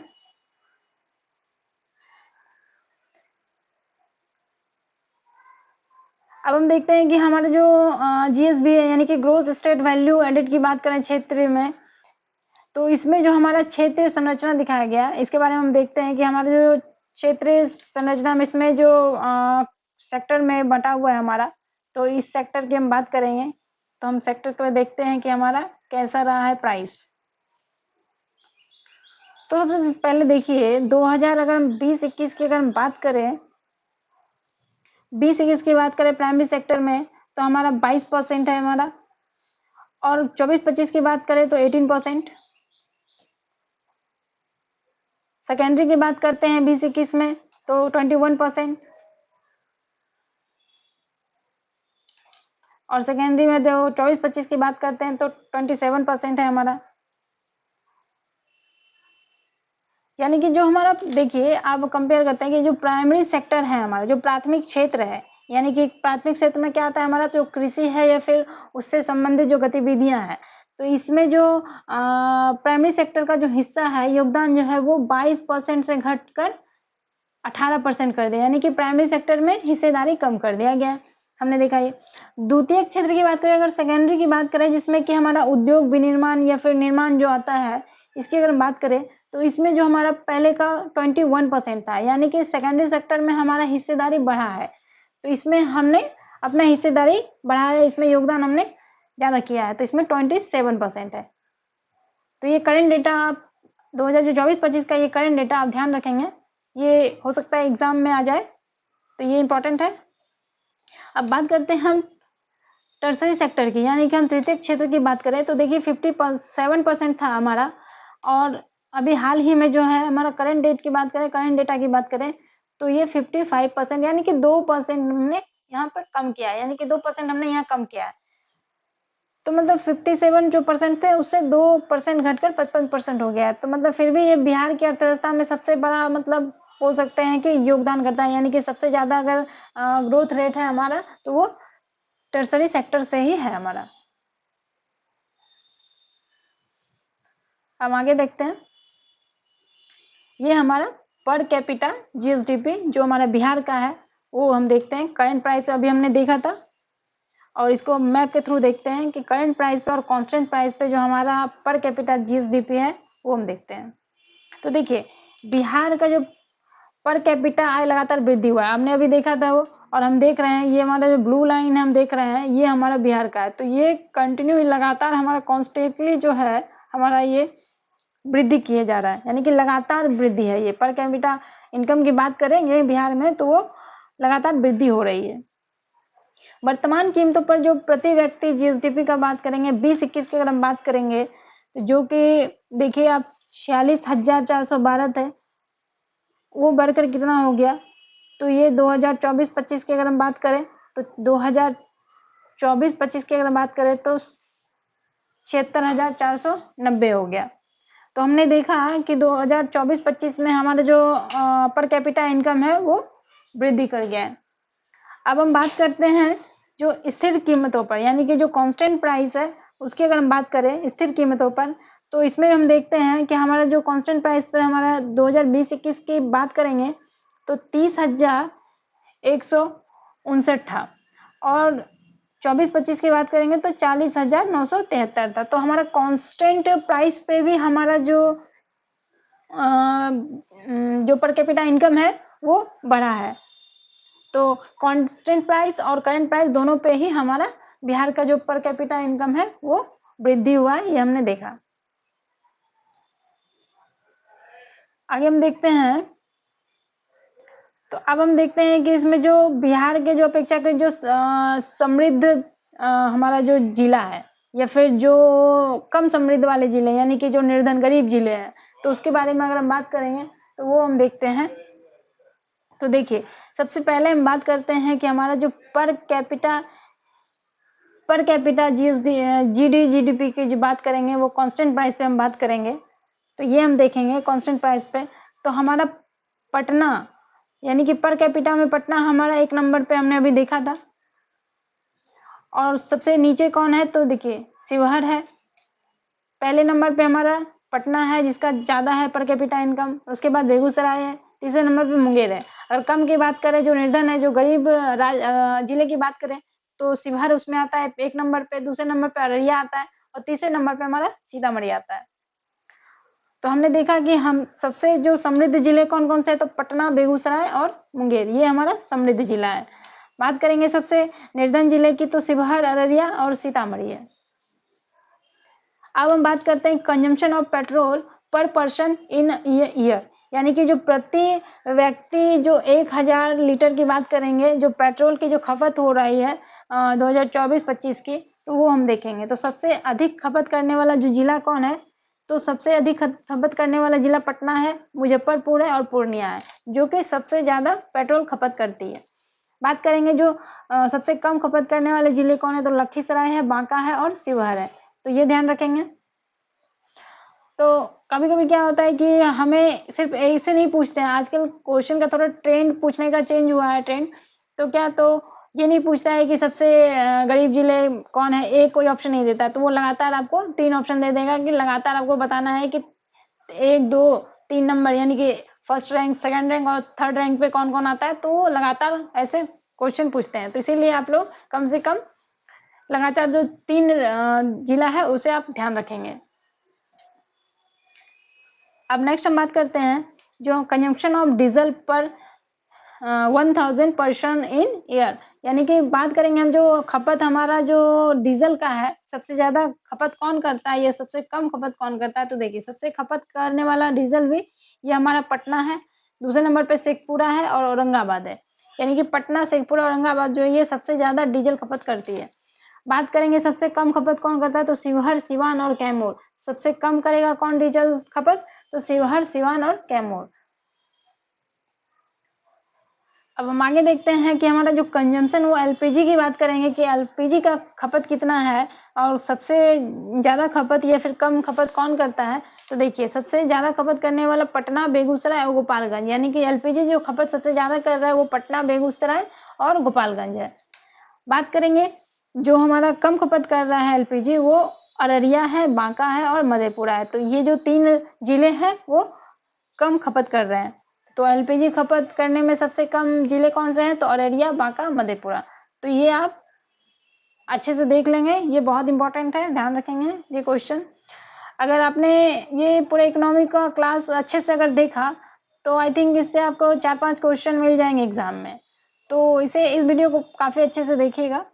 अब हम देखते हैं कि हमारा जो जीएसबी है यानी कि ग्रोथ स्टेट वैल्यू एडेड की बात करें क्षेत्र में, तो इसमें जो हमारा क्षेत्रीय संरचना दिखाया गया है इसके बारे में हम देखते हैं कि हमारा जो क्षेत्रीय संरचना में इसमें जो सेक्टर में बटा हुआ है हमारा, तो इस सेक्टर की हम बात करेंगे तो हम सेक्टर को देखते हैं कि हमारा कैसा रहा है प्राइस। तो सबसे पहले देखिए 2000 अगर हम 20-21 की अगर हम बात करें 20-21 की बात करें प्राइमरी सेक्टर में तो हमारा 22% है हमारा, और 24-25 की बात करें तो 18%। सेकेंडरी की बात करते हैं 20-21 में तो 21%, और सेकेंडरी में जो 24-25 की बात करते हैं तो 27% है हमारा। यानी कि जो हमारा देखिए आप कंपेयर करते हैं कि जो प्राइमरी सेक्टर है हमारा जो प्राथमिक क्षेत्र है, यानी कि प्राथमिक क्षेत्र में क्या आता है हमारा जो कृषि है या फिर उससे संबंधित जो गतिविधियां हैं, तो इसमें जो प्राइमरी सेक्टर का जो हिस्सा है योगदान जो है वो 22% से घटकर 18% कर दिया, यानी कि प्राइमरी सेक्टर में हिस्सेदारी कम कर दिया गया हमने देखा ये। द्वितीय क्षेत्र की बात करें अगर सेकेंडरी की बात करें जिसमें कि हमारा उद्योग विनिर्माण या फिर निर्माण जो आता है इसकी अगर बात करें तो इसमें जो हमारा पहले का 21% था, यानी कि सेकेंडरी सेक्टर में हमारा हिस्सेदारी बढ़ा है। तो इसमें हमने अपना हिस्सेदारी बढ़ाया, इसमें योगदान हमने ज़्यादा किया है, तो इसमें 27% है। तो ये करंट डेटा आप 2024-25 का ये करंट डेटा आप ध्यान रखेंगे, ये हो सकता है एग्जाम में आ जाए, तो ये इंपॉर्टेंट है। अब बात करते हैं हम टर्सरी सेक्टर की, यानी कि हम तृतीयक क्षेत्र की बात करें तो देखिए 57% था हमारा, और अभी हाल ही में जो है हमारा करंट डेट की बात करें, करंट डेटा की बात करें तो ये 55%, यानी कि 2% हमने यहाँ पर कम किया है, यानी कि 2% हमने यहाँ कम किया है। तो मतलब 57 जो परसेंट थे उससे 2% घटकर 55% हो गया है। तो मतलब फिर भी ये बिहार की अर्थव्यवस्था में सबसे बड़ा मतलब बोल सकते हैं कि योगदान करता है, यानी कि सबसे ज्यादा अगर ग्रोथ रेट है हमारा तो वो टर्सरी सेक्टर से ही है हमारा। हम आगे देखते हैं, ये हमारा पर कैपिटा जीएसडीपी जो हमारा बिहार का है वो हम देखते हैं। करंट प्राइस अभी हमने देखा था, और इसको मैप के थ्रू देखते हैं कि करंट प्राइस पे और कांस्टेंट प्राइस पे जो हमारा पर कैपिटा जीएसडीपी है वो हम देखते हैं। तो देखिए बिहार का जो पर कैपिटा आय लगातार वृद्धि हुआ है, हमने अभी देखा था वो, और हम देख रहे हैं ये हमारा जो ब्लू लाइन है हम देख रहे हैं ये हमारा बिहार का है। तो ये कंटिन्यू लगातार हमारा कॉन्स्टेंटली जो है हमारा ये वृद्धि किए जा रहा है, यानी कि लगातार वृद्धि है। ये पर कैपिटा इनकम की बात करेंगे बिहार में तो वो लगातार वृद्धि हो रही है। वर्तमान कीमतों पर जो प्रति व्यक्ति जीएसडीपी का बात करेंगे 20-21 की अगर हम बात करेंगे जो कि देखिए आप 46,412 थे, वो बढ़कर कितना हो गया, तो ये 2024-25 की अगर हम बात करें तो 2024-25 की अगर हम बात करें तो 76,490 हो गया। तो हमने देखा कि 2024-25 में हमारा जो पर कैपिटा इनकम है वो वृद्धि कर गया है। अब हम बात करते हैं जो स्थिर कीमतों पर, यानी कि जो कांस्टेंट प्राइस है उसकी अगर हम बात करें स्थिर कीमतों पर, तो इसमें हम देखते हैं कि हमारा जो कांस्टेंट प्राइस पर हमारा 2020-21 की बात करेंगे तो 30,159 था, और 24-25 की बात करेंगे तो 40,973 था। तो हमारा कांस्टेंट प्राइस पे भी हमारा जो पर कैपिटा इनकम है वो बढ़ा है। तो कांस्टेंट प्राइस और करंट प्राइस दोनों पे ही हमारा बिहार का जो पर कैपिटा इनकम है वो वृद्धि हुआ है, ये हमने देखा। आगे हम देखते हैं, तो अब हम देखते हैं कि इसमें जो बिहार के जो अपेक्षाकृत जो समृद्ध हमारा जो जिला है या फिर जो कम समृद्ध वाले जिले यानी कि जो निर्धन गरीब जिले हैं, तो उसके बारे में अगर हम बात करेंगे तो वो हम देखते हैं। तो देखिए सबसे पहले हम बात करते हैं कि हमारा जो पर कैपिटा जीडीपी की जो बात करेंगे वो कांस्टेंट प्राइस पे हम बात करेंगे। तो ये हम देखेंगे कांस्टेंट प्राइस पे, तो हमारा पटना यानी कि पर कैपिटा में पटना हमारा 1 नंबर पे हमने अभी देखा था, और सबसे नीचे कौन है तो देखिए शिवहर है। पहले नंबर पे हमारा पटना है जिसका ज्यादा है पर कैपिटा इनकम, उसके बाद बेगूसराय है, तीसरे नंबर पे मुंगेर है। अगर कम की बात करें जो निर्धन है जो गरीब जिले की बात करें तो शिवहर उसमें आता है 1 नंबर पे, दूसरे नंबर पे अररिया आता है, और तीसरे नंबर पे हमारा सीतामढ़ी आता है। तो हमने देखा कि हम सबसे जो समृद्ध जिले कौन कौन से है तो पटना, बेगूसराय और मुंगेर, ये हमारा समृद्ध जिला है। बात करेंगे सबसे निर्धन जिले की तो शिवहर, अररिया और सीतामढ़ी है। अब हम बात करते हैं कंजम्पशन ऑफ पेट्रोल पर पर्सन इन ईयर, यानी कि जो प्रति व्यक्ति जो 1000 लीटर की बात करेंगे जो पेट्रोल की जो खपत हो रही है 2024-25 की, तो वो हम देखेंगे। तो सबसे अधिक खपत करने वाला जो जिला कौन है तो सबसे अधिक खपत करने वाला जिला पटना है, मुजफ्फरपुर है और पूर्णिया है, जो कि सबसे ज्यादा पेट्रोल खपत करती है। बात करेंगे जो सबसे कम खपत करने वाले जिले कौन है तो लखीसराय है, बांका है और शिवहर है, तो ये ध्यान रखेंगे। तो कभी कभी क्या होता है कि हमें सिर्फ ऐसे नहीं पूछते हैं, आजकल क्वेश्चन का थोड़ा ट्रेंड पूछने का चेंज हुआ है ट्रेंड, तो क्या तो ये नहीं पूछता है कि सबसे गरीब जिले कौन है, एक कोई ऑप्शन नहीं देता है, तो वो लगातार आपको 3 ऑप्शन दे देगा कि लगातार आपको बताना है कि 1, 2, 3 नंबर यानी कि फर्स्ट रैंक, सेकंड रैंक और थर्ड रैंक पे कौन कौन आता है, तो वो लगातार ऐसे क्वेश्चन पूछते हैं। तो इसीलिए आप लोग कम से कम लगातार जो 3 जिला है उसे आप ध्यान रखेंगे। अब नेक्स्ट हम बात करते हैं जो कंजम्पशन ऑफ डीजल पर 1000 पर्सन इन ईयर, यानी कि बात करेंगे हम जो खपत हमारा जो डीजल का है, सबसे ज्यादा खपत कौन करता है या सबसे कम खपत कौन करता है, तो देखिए सबसे खपत करने वाला डीजल भी ये हमारा पटना है, दूसरे नंबर पे शेखपुरा है और औरंगाबाद है। यानी कि पटना, शेखपुरा, औरंगाबाद जो है ये सबसे ज्यादा डीजल खपत करती है। बात करेंगे सबसे कम खपत कौन करता है, तो शिवहर, सिवान और कैमूर। सबसे कम करेगा कौन डीजल खपत, तो शिवहर, सिवान और कैमूर। अब हम आगे देखते हैं कि हमारा जो कंजम्पशन, वो एलपीजी की बात करेंगे कि एलपीजी का खपत कितना है और सबसे ज़्यादा खपत या फिर कम खपत कौन करता है। तो देखिए सबसे ज़्यादा खपत करने वाला पटना, बेगूसराय और गोपालगंज, यानी कि एलपीजी जो खपत सबसे ज़्यादा कर रहा है वो पटना, बेगूसराय और गोपालगंज है। बात करेंगे जो हमारा कम खपत कर रहा है एलपीजी, वो अररिया है, बांका है और मधेपुरा है। तो ये जो 3 जिले हैं वो कम खपत कर रहे हैं। तो एलपीजी खपत करने में सबसे कम जिले कौन से हैं, तो अररिया, बांका, मधेपुरा। तो ये आप अच्छे से देख लेंगे, ये बहुत इंपॉर्टेंट है, ध्यान रखेंगे ये क्वेश्चन। अगर आपने ये पूरे इकोनॉमी का क्लास अच्छे से अगर देखा तो आई थिंक इससे आपको 4-5 क्वेश्चन मिल जाएंगे एग्जाम में। तो इस वीडियो को काफी अच्छे से देखिएगा।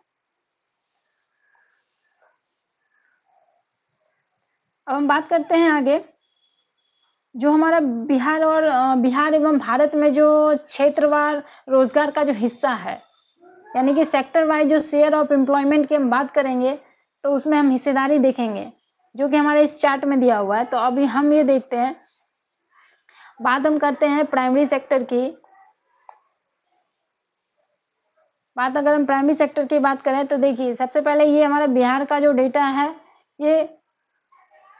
अब हम बात करते हैं आगे, जो हमारा बिहार और बिहार एवं भारत में जो क्षेत्रवार रोजगार का जो हिस्सा है, यानी कि सेक्टर वाइज जो शेयर ऑफ एम्प्लॉयमेंट की हम बात करेंगे, तो उसमें हम हिस्सेदारी देखेंगे जो कि हमारे इस चार्ट में दिया हुआ है। तो अभी हम ये देखते हैं, बात हम करते हैं प्राइमरी सेक्टर की। बात अगर हम प्राइमरी सेक्टर की बात करें तो देखिए सबसे पहले ये हमारा बिहार का जो डेटा है, ये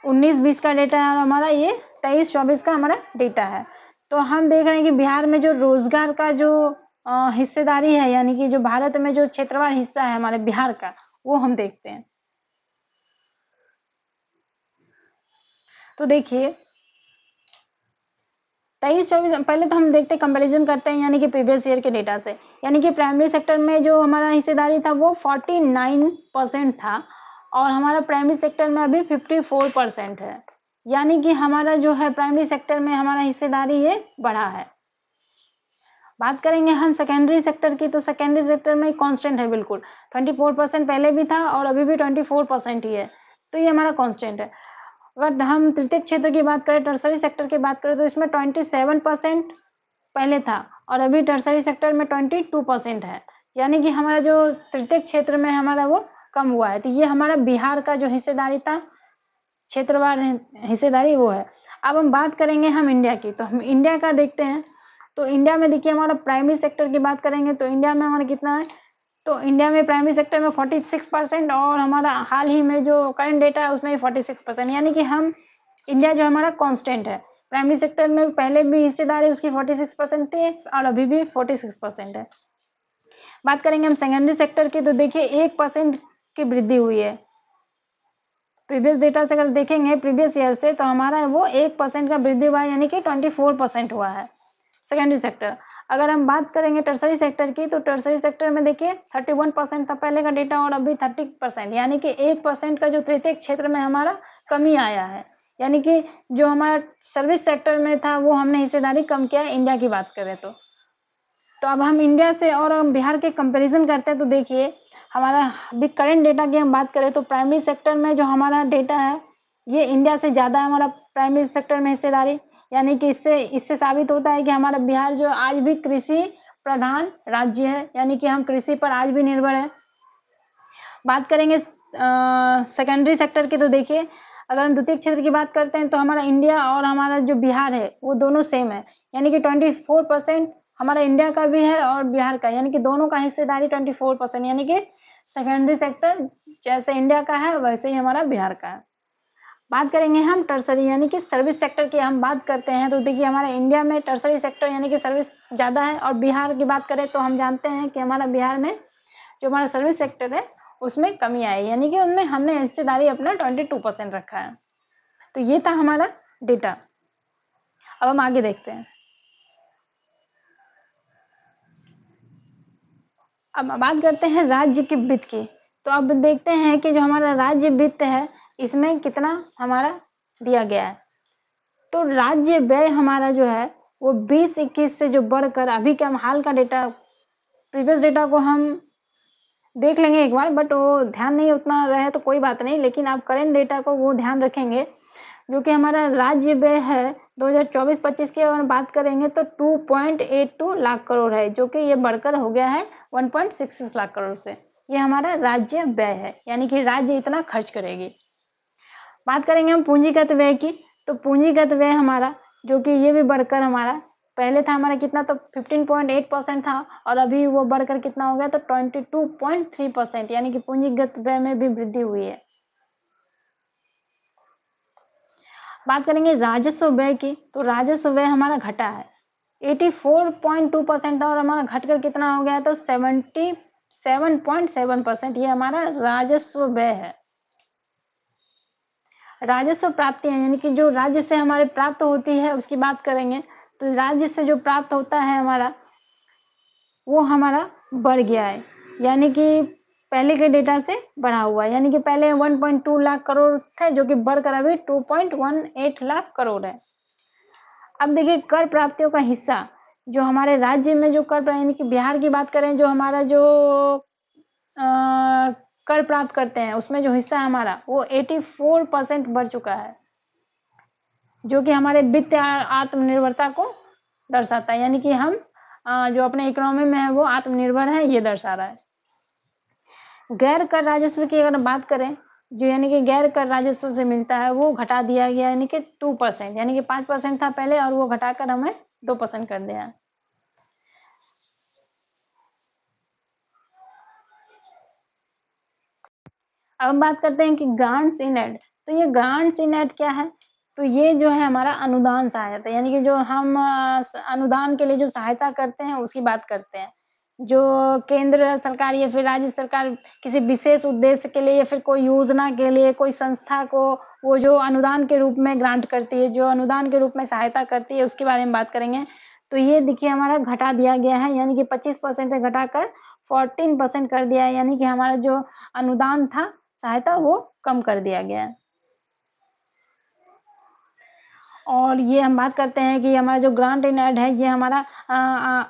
19-20 का डेटा है और हमारा ये 23-24 का हमारा डेटा है। तो हम देख रहे हैं कि बिहार में जो रोजगार का जो हिस्सेदारी है, यानी कि जो भारत में जो क्षेत्रवार हिस्सा है हमारे बिहार का, वो हम देखते हैं। तो देखिए 23-24, पहले तो हम देखते हैं, कंपैरिजन करते हैं यानी कि प्रीवियस ईयर के डेटा से। यानी कि प्राइमरी सेक्टर में जो हमारा हिस्सेदारी था वो 49% था और हमारा प्राइमरी सेक्टर में अभी 54% है। यानी कि हमारा जो है प्राइमरी सेक्टर में हमारा हिस्सेदारी ये बढ़ा है। बात करेंगे हम सेकेंडरी सेक्टर की, तो सेकेंडरी सेक्टर में कांस्टेंट है बिल्कुल, 24% पहले भी था और अभी भी 24% ही है, तो ये हमारा कांस्टेंट है। अगर हम तृतीय क्षेत्र की बात करें, टर्सरी सेक्टर की बात करें, तो इसमें 27% पहले था और अभी टर्सरी सेक्टर में 22% है। यानी कि हमारा जो तृतीय क्षेत्र में हमारा वो कम हुआ है। तो ये हमारा बिहार का जो हिस्सेदारी था, क्षेत्रवार हिस्सेदारी, वो है। अब हम बात करेंगे हम इंडिया की, तो हम इंडिया का देखते हैं। तो इंडिया में देखिए हमारा प्राइमरी सेक्टर की बात करेंगे तो इंडिया में हमारा कितना है, तो इंडिया में प्राइमरी सेक्टर में 46% और हमारा हाल ही में जो करंट डेटा है उसमें 46%। यानी कि हम इंडिया जो हमारा कांस्टेंट है, प्राइमरी सेक्टर में पहले भी हिस्सेदारी उसकी 46% थी और अभी भी 46% है। बात करेंगे हम सेकेंडरी सेक्टर की, तो देखिए 1% की वृद्धि हुई है। प्रीवियस डेटा से अगर देखेंगे प्रीवियस ईयर से, तो हमारा वो 1% का वृद्धि हुआ है, यानी कि 24% हुआ है सेकेंडरी सेक्टर। अगर हम बात करेंगे टर्सरी सेक्टर की, तो टर्सरी सेक्टर में देखिए 31% था पहले का डेटा और अभी 30%, यानी कि 1% का जो तृतीय क्षेत्र में हमारा कमी आया है। यानी कि जो हमारा सर्विस सेक्टर में था वो हमने हिस्सेदारी कम किया है, इंडिया की बात करें तो अब हम इंडिया से और हम बिहार के कंपैरिजन करते हैं। तो देखिए हमारा अभी करंट डेटा की हम बात करें तो प्राइमरी सेक्टर में जो हमारा डेटा है ये इंडिया से ज़्यादा है हमारा प्राइमरी सेक्टर में हिस्सेदारी। यानी कि इससे साबित होता है कि हमारा बिहार जो आज भी कृषि प्रधान राज्य है, यानी कि हम कृषि पर आज भी निर्भर है। बात करेंगे सेकेंडरी सेक्टर की, तो देखिए अगर हम द्वितीय क्षेत्र की बात करते हैं तो हमारा इंडिया और हमारा जो बिहार है वो दोनों सेम है। यानी कि 24% हमारा इंडिया का भी है और बिहार का, यानी कि दोनों का हिस्सेदारी 24%। यानी कि सेकेंडरी सेक्टर जैसे इंडिया का है वैसे ही हमारा बिहार का है। बात करेंगे हम टर्सरी यानी कि सर्विस सेक्टर की हम बात करते हैं, तो देखिए हमारे इंडिया में टर्सरी सेक्टर यानी कि सर्विस ज़्यादा है और बिहार की बात करें तो हम जानते हैं कि हमारा बिहार में जो हमारा सर्विस सेक्टर है उसमें कमी आई, यानी कि उनमें हमने हिस्सेदारी अपना 22% रखा है। तो ये था हमारा डेटा। अब हम आगे देखते हैं। अब बात करते हैं राज्य के वित्त की। तो अब देखते हैं कि जो हमारा राज्य वित्त है इसमें कितना हमारा दिया गया है। तो राज्य व्यय हमारा जो है वो 20-21 से जो बढ़कर अभी का हाल का डेटा, प्रीवियस डेटा को हम देख लेंगे एक बार, बट वो ध्यान नहीं उतना रहे तो कोई बात नहीं, लेकिन आप करेंट डेटा को वो ध्यान रखेंगे। जो कि हमारा राज्य व्यय है 2024-25 की अगर बात करेंगे तो 2.82 लाख करोड़ है, जो कि ये बढ़कर हो गया है 1.66 लाख करोड़ से। ये हमारा राज्य व्यय है, यानी कि राज्य इतना खर्च करेगी। बात करेंगे हम पूंजीगत व्यय की, तो पूंजीगत व्यय हमारा जो कि ये भी बढ़कर हमारा पहले था हमारा कितना, तो 15.8% था, और अभी वो बढ़कर कितना हो गया, तो 22.3%, यानी कि पूंजीगत व्यय में भी वृद्धि हुई है। बात करेंगे राजस्व व्यय की, तो राजस्व व्यय हमारा घटा है, 84.2% था और हमारा घटकर कितना हो गया, तो 77.7%। ये हमारा राजस्व व्यय है। राजस्व प्राप्ति है, यानी कि जो राज्य से हमारे प्राप्त होती है उसकी बात करेंगे, तो राज्य से जो प्राप्त होता है हमारा, वो हमारा बढ़ गया है, यानी कि पहले के डेटा से बढ़ा हुआ है, यानी कि पहले 1.2 लाख करोड़ थे, जो कि बढ़कर अभी 2.18 लाख करोड़ है। अब देखिए कर प्राप्तियों का हिस्सा, जो हमारे राज्य में जो कर, यानी कि बिहार की बात करें, जो हमारा जो कर प्राप्त करते हैं उसमें जो हिस्सा है हमारा, वो 84% बढ़ चुका है, जो कि हमारे वित्त आत्मनिर्भरता को दर्शाता है, यानी कि हम जो अपने इकोनॉमी में है वो आत्मनिर्भर है, ये दर्शा रहा है। गैर कर राजस्व की अगर बात करें, जो यानी कि गैर कर राजस्व से मिलता है, वो घटा दिया गया, यानी कि 2%, यानी कि 5% था पहले और वो घटाकर हमें 2% कर दिया। अब हम बात करते हैं कि ग्रांट्स इन एड, तो ये ग्रांट्स इन एड क्या है, तो ये जो है हमारा अनुदान सहायता, यानी कि जो हम अनुदान के लिए जो सहायता करते हैं उसकी बात करते हैं, जो केंद्र सरकार या फिर राज्य सरकार किसी विशेष उद्देश्य के लिए या फिर कोई योजना के लिए कोई संस्था को वो जो अनुदान के रूप में ग्रांट करती है, जो अनुदान के रूप में सहायता करती है, उसके बारे में बात करेंगे। तो ये देखिए हमारा घटा दिया गया है, यानी कि 25% से घटाकर 14% कर दिया है, यानी कि हमारा जो अनुदान था सहायता वो कम कर दिया गया है। और ये हम बात करते हैं कि हमारा जो ग्रांट इन एड है, ये हमारा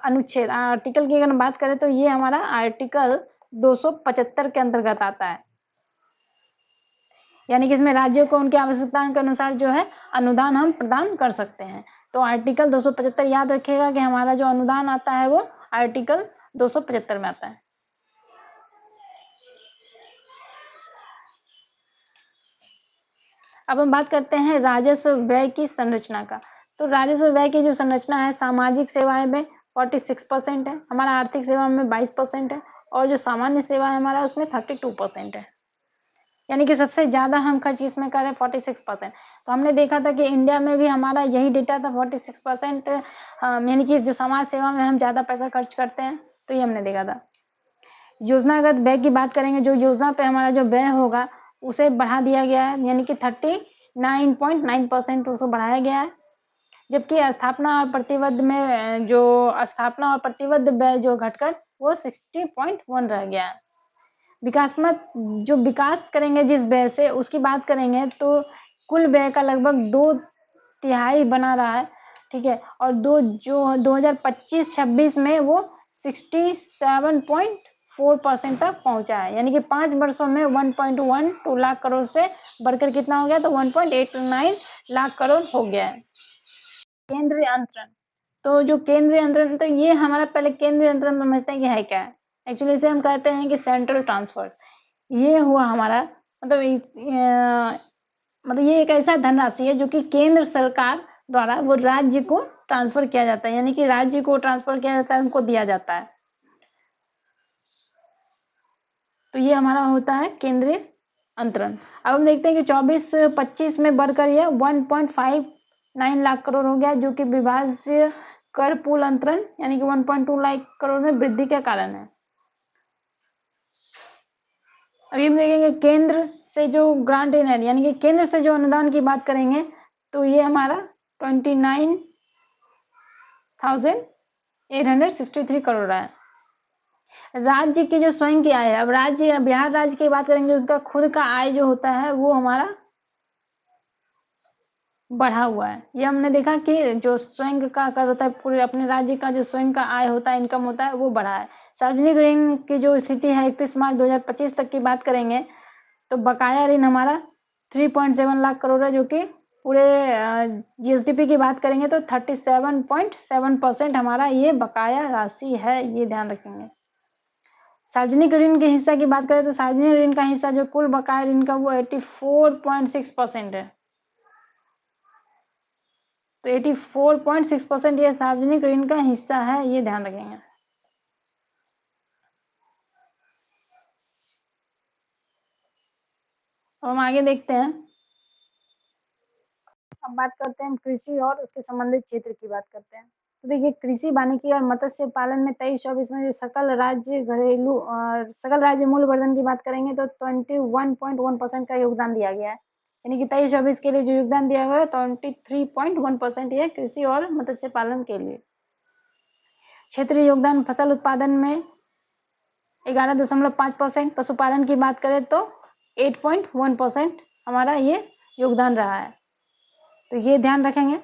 अनुच्छेद आर्टिकल की अगर बात करें तो ये हमारा आर्टिकल 275 के अंतर्गत आता है, यानी कि इसमें राज्यों को उनकी आवश्यकता के अनुसार जो है अनुदान हम प्रदान कर सकते हैं। तो आर्टिकल 275 याद रखिएगा कि हमारा जो अनुदान आता है वो आर्टिकल 275 में आता है। अब हम बात करते हैं राजस्व व्यय की संरचना का, तो राजस्व व्यय की जो संरचना है, सामाजिक सेवाएं में 46% है, हमारा आर्थिक सेवा में 22% है, और जो सामान्य सेवा है हमारा उसमें 32% है, यानी कि सबसे ज्यादा हम खर्च इसमें कर रहे हैं 46%। तो हमने देखा था कि इंडिया में भी हमारा यही डेटा था 46%, यानी कि जो समाज सेवा में हम ज्यादा पैसा खर्च करते हैं, तो ये हमने देखा था। योजनागत व्यय की बात करेंगे, जो योजना पे हमारा जो व्यय होगा उसे बढ़ा दिया गया है, यानी कि 39.9% उसको बढ़ाया गया है, जबकि स्थापना और प्रतिबद्ध में जो स्थापना और प्रतिबद्ध व्यय जो घटकर वो 60.1 रह गया है। विकासमत जो विकास करेंगे जिस व्यय से उसकी बात करेंगे, तो कुल व्यय का लगभग 2/3 बना रहा है, ठीक है, और 2025-26 में वो 67.4% तक पहुंचा है, यानी कि 5 वर्षों में 1.12 लाख करोड़ से बढ़कर कितना हो गया, तो 1.89 लाख करोड़ हो गया है। केंद्रीय अंतरण, तो जो केंद्रीय अंतरण, तो ये हमारा पहले केंद्रीय अंतरण समझते हैं कि है क्या है। एक्चुअली इसे हम कहते हैं कि सेंट्रल ट्रांसफर। ये हुआ हमारा मतलब ये एक ऐसा धनराशि है जो कि केंद्र सरकार द्वारा वो राज्य को ट्रांसफर किया जाता है, यानी कि राज्य को ट्रांसफर किया जाता है, उनको दिया जाता है। तो ये हमारा होता है केंद्रीय अंतरण। अब हम देखते हैं कि 24-25 में बढ़कर यह 1.59 लाख करोड़ हो गया, जो कि विभाज्य कर पूल अंतरण यानी कि 1.2 लाख करोड़ में वृद्धि के कारण है। अभी हम देखेंगे केंद्र से जो ग्रांट इन एड, यानी कि केंद्र से जो अनुदान की बात करेंगे, तो ये हमारा 29,863 करोड़ है। राज्य की जो स्वयं की आय है, अब राज्य बिहार राज्य की बात करेंगे, उसका खुद का आय जो होता है वो हमारा बढ़ा हुआ है। ये हमने देखा कि जो स्वयं का कर होता है, पूरे अपने राज्य का जो स्वयं का आय होता है, इनकम होता है, वो बढ़ा है सार्वजनिक ऋण की जो स्थिति है 31 मार्च 2025 तक की बात करेंगे तो बकाया ऋण हमारा 3.7 लाख करोड़ है, जो कि पूरे जीएसडीपी की बात करेंगे तो 37.7% हमारा ये बकाया राशि है, ये ध्यान रखेंगे। सार्वजनिक ऋण के हिस्सा की बात करें तो सार्वजनिक ऋण का हिस्सा जो कुल बकाया ऋण का वो 84.6% है। तो 84.6% ये सार्वजनिक ऋण का हिस्सा है, ये ध्यान रखेंगे। अब हम आगे देखते हैं। अब बात करते हैं कृषि और उसके संबंधित क्षेत्र की बात करते हैं। तो देखिए कृषि, वानिकी और मत्स्य पालन में 23-24 में जो सकल राज्य मूल्य वर्धन की बात करेंगे तो 21.1% का योगदान दिया गया है। यानी कि 23-24 के लिए जो योगदान दिया गया है 23.1% ये कृषि और मत्स्य पालन के लिए। क्षेत्रीय योगदान फसल उत्पादन में 11.5%, पशुपालन की बात करें तो 8.1% हमारा ये योगदान रहा है, तो ये ध्यान रखेंगे।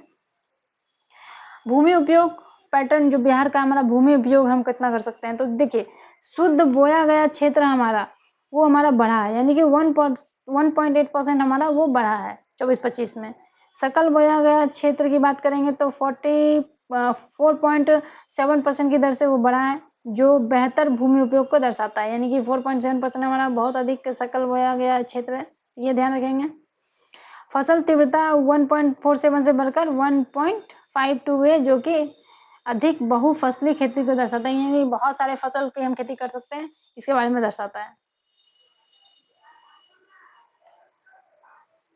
भूमि उपयोग पैटर्न, जो बिहार का हमारा भूमि उपयोग हम कितना कर सकते हैं, तो देखिए शुद्ध बोया गया क्षेत्र हमारा वो हमारा बढ़ा है, यानी कि 1.8% हमारा वो बढ़ा है 24-25 में। सकल बोया गया क्षेत्र की बात करेंगे तो 4.7% की दर से वो बढ़ा है, जो बेहतर भूमि उपयोग को दर्शाता है, यानी कि 4.7% हमारा बहुत अधिक सकल बोया गया क्षेत्र है, ये ध्यान रखेंगे। फसल तीव्रता 1.47 से बढ़कर 1.52 है, जो कि अधिक बहुफसली खेती को दर्शाता है, यानी बहुत सारे फसल की हम खेती कर सकते हैं, इसके बारे में दर्शाता है।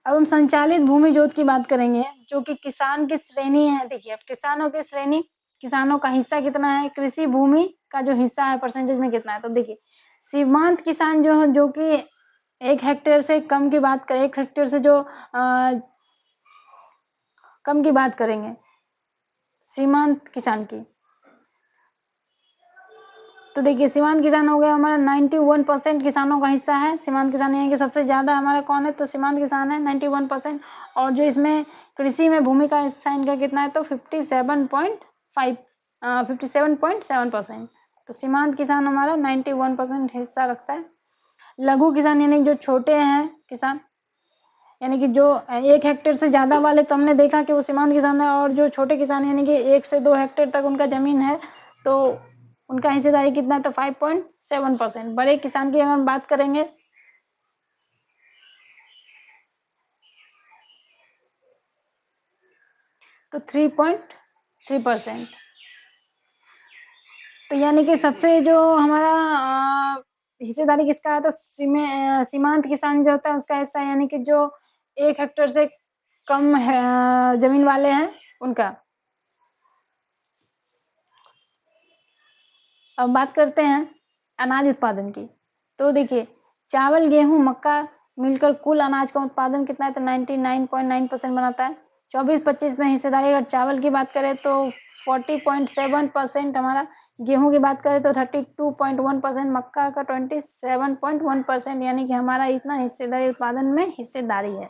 अब हम संचालित भूमि जोत की बात करेंगे, जो कि किसान की श्रेणी है। देखिए अब किसानों की श्रेणी, किसानों का हिस्सा कितना है, कृषि भूमि का जो हिस्सा है परसेंटेज में कितना है, तो देखिए सीमांत किसान जो कि 1 हेक्टेयर से कम की बात करें, 1 हेक्टेयर से जो कम की बात करेंगे सीमांत किसान की, तो देखिए सीमांत किसान हो गया हमारा 91% किसानों का हिस्सा है। सीमांत किसान यानी कि सबसे ज्यादा हमारा कौन है, तो सीमांत किसान है 91%। और जो इसमें कृषि में भूमि का हिस्सा इनका कितना है, तो 57.7%। तो सीमांत किसान हमारा 91% हिस्सा रखता है। लघु किसान यानी जो छोटे हैं किसान, यानी कि जो 1 हेक्टेयर से ज्यादा वाले, तो हमने देखा कि वो सीमांत किसान है, और जो छोटे किसान यानी कि 1 से 2 हेक्टेयर तक उनका जमीन है, तो उनका हिस्सेदारी कितना है, तो 5.7%। बड़े किसान की अगर हम बात करेंगे तो 3.3%। तो यानी कि सबसे जो हमारा हिस्सेदारी किसका है, तो सीमांत किसान जो होता है उसका हिस्सा, यानी कि जो 1 हेक्टेयर से कम जमीन वाले हैं उनका। अब बात करते हैं अनाज उत्पादन की। तो देखिए चावल, गेहूं, मक्का मिलकर कुल अनाज का उत्पादन कितना है, तो 99.9% बनाता है। 24-25 में हिस्सेदारी अगर चावल की बात करें तो 40.7% हमारा, गेहूं की बात करें तो 32.1%, मक्का का 27.1%, यानी कि हमारा इतना हिस्सेदारी उत्पादन में हिस्सेदारी है।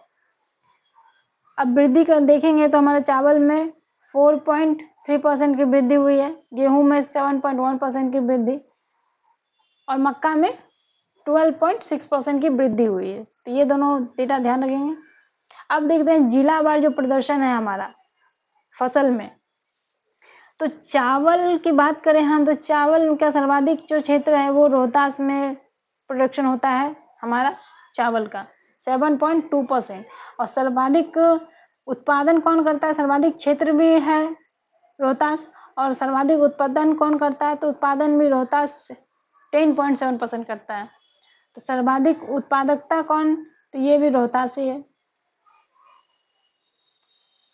अब वृद्धि कर देखेंगे तो हमारे चावल में 4.3% की वृद्धि हुई है, गेहूं में 7.1% की वृद्धि, और मक्का में 12.6% की वृद्धि हुई है। तो ये दोनों डेटा ध्यान रखेंगे। अब देखते हैं जिलावार जो प्रदर्शन है हमारा फसल में। तो चावल की बात करें हम, तो चावल का सर्वाधिक जो क्षेत्र है वो रोहतास में प्रोडक्शन होता है हमारा चावल का 7.2%, और सर्वाधिक उत्पादन कौन करता है, सर्वाधिक क्षेत्र भी है रोहतास, और सर्वाधिक उत्पादन कौन करता है, तो उत्पादन भी रोहतास 10.7% करता है। तो सर्वाधिक उत्पादकता कौन, तो ये भी रोहतास ही है।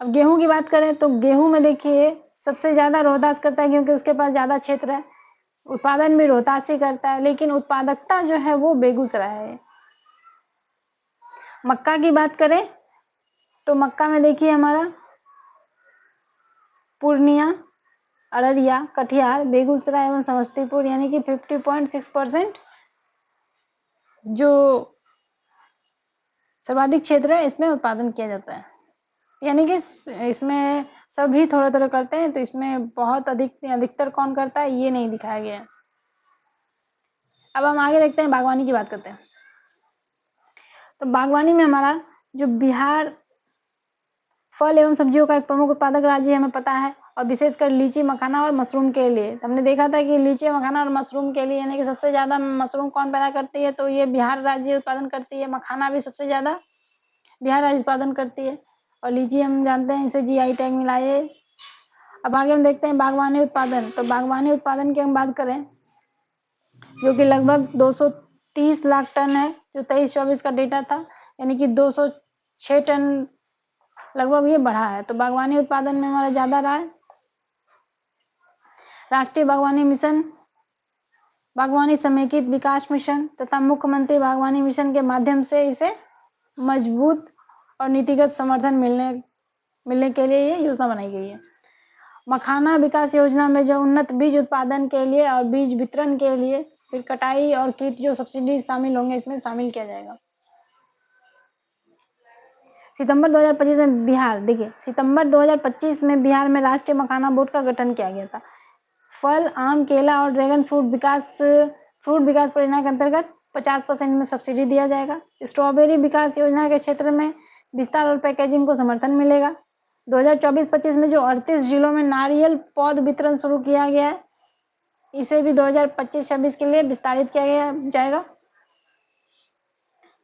अब गेहूं की बात करें तो गेहूं में देखिए सबसे ज्यादा रोहतास करता है, क्योंकि उसके पास ज्यादा क्षेत्र है। उत्पादन भी रोहतास ही करता है, लेकिन उत्पादकता जो है वो बेगूसराय है। मक्का की बात करें तो मक्का में देखिए हमारा पूर्णिया, अररिया, कटिहार, बेगूसराय एवं समस्तीपुर, यानी कि 50.6% जो सर्वाधिक क्षेत्र है इसमें उत्पादन किया जाता है। यानी कि इसमें सभी थोड़ा थोड़ा करते हैं, तो इसमें बहुत अधिकतर कौन करता है ये नहीं दिखाया गया है। अब हम आगे देखते हैं, बागवानी की बात करते हैं। तो बागवानी में हमारा जो बिहार फल एवं सब्जियों का एक प्रमुख उत्पादक राज्य है, हमें पता है, और विशेषकर लीची, मखाना और मशरूम के लिए। तो हमने देखा था कि लीची, मखाना और मशरूम के लिए यानी कि सबसे ज़्यादा मशरूम कौन पैदा करती है, तो ये बिहार राज्य उत्पादन करती है। मखाना भी सबसे ज़्यादा बिहार राज्य उत्पादन करती है, और लीची हम जानते हैं इसे जीआई टैग मिला है। अब आगे हम देखते हैं बागवानी उत्पादन। तो बागवानी उत्पादन की हम बात करें, जो कि लगभग 230 लाख टन है, जो 23-24 का डेटा था, यानी कि 206 टन लगभग ये बढ़ा है। तो बागवानी उत्पादन में हमारा ज्यादा रहा है। राष्ट्रीय बागवानी मिशन, बागवानी समेकित विकास मिशन तथा मुख्यमंत्री बागवानी मिशन के माध्यम से इसे मजबूत और नीतिगत समर्थन मिलने के लिए ये योजना बनाई गई है। मखाना विकास योजना में जो उन्नत बीज उत्पादन के लिए और बीज वितरण के लिए, फिर कटाई और कीट जो सब्सिडी शामिल होंगे, इसमें शामिल किया जाएगा। सितंबर 2025 में बिहार, देखिए सितंबर 2025 में बिहार में राष्ट्रीय मखाना बोर्ड का गठन किया गया था। फल, आम, केला और ड्रैगन फ्रूट विकास परियोजना के अंतर्गत 50% में सब्सिडी दिया जाएगा। स्ट्रॉबेरी विकास योजना के क्षेत्र में विस्तार और पैकेजिंग को समर्थन मिलेगा। 2024-25 में जो 38 जिलों में नारियल पौध वितरण शुरू किया गया है, इसे भी 2025-26 के लिए विस्तारित किया जाएगा।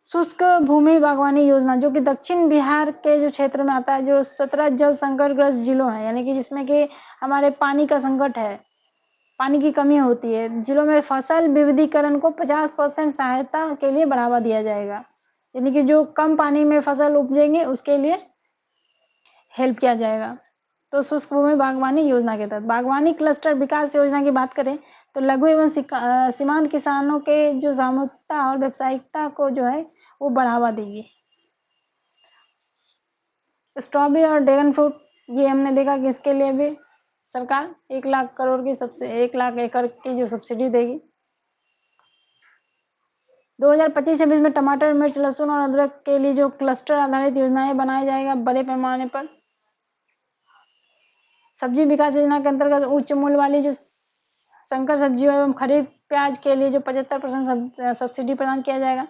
शुष्क भूमि बागवानी योजना, जो कि दक्षिण बिहार के जो क्षेत्र में आता है, जो 17 जल संकट ग्रस्त जिलों है, यानी कि जिसमें कि हमारे पानी का संकट है, पानी की कमी होती है, जिलों में फसल विविधीकरण को 50% सहायता के लिए बढ़ावा दिया जाएगा। यानी कि जो कम पानी में फसल उपजेंगे उसके लिए हेल्प किया जाएगा। तो शुष्क भूमि बागवानी योजना के तहत बागवानी क्लस्टर विकास योजना की बात करें, तो लघु एवं सीमांत किसानों के जो सामूहिकता और व्यावसायिकता को जो है वो बढ़ावा देगी। स्ट्रॉबेरी और ड्रैगन फ्रूट, ये हमने देखा कि इसके लिए भी सरकार 1 लाख करोड़ की 1 लाख एकड़ की जो सब्सिडी देगी। 2025-26 में टमाटर, मिर्च, लहसुन और अदरक के लिए जो क्लस्टर आधारित योजनाएं बनाया जाएगा बड़े पैमाने पर। सब्जी विकास योजना के अंतर्गत उच्च मूल्य वाली जो संकर सब्जियों एवं खरीफ प्याज के लिए जो 75% सब्सिडी प्रदान किया जाएगा।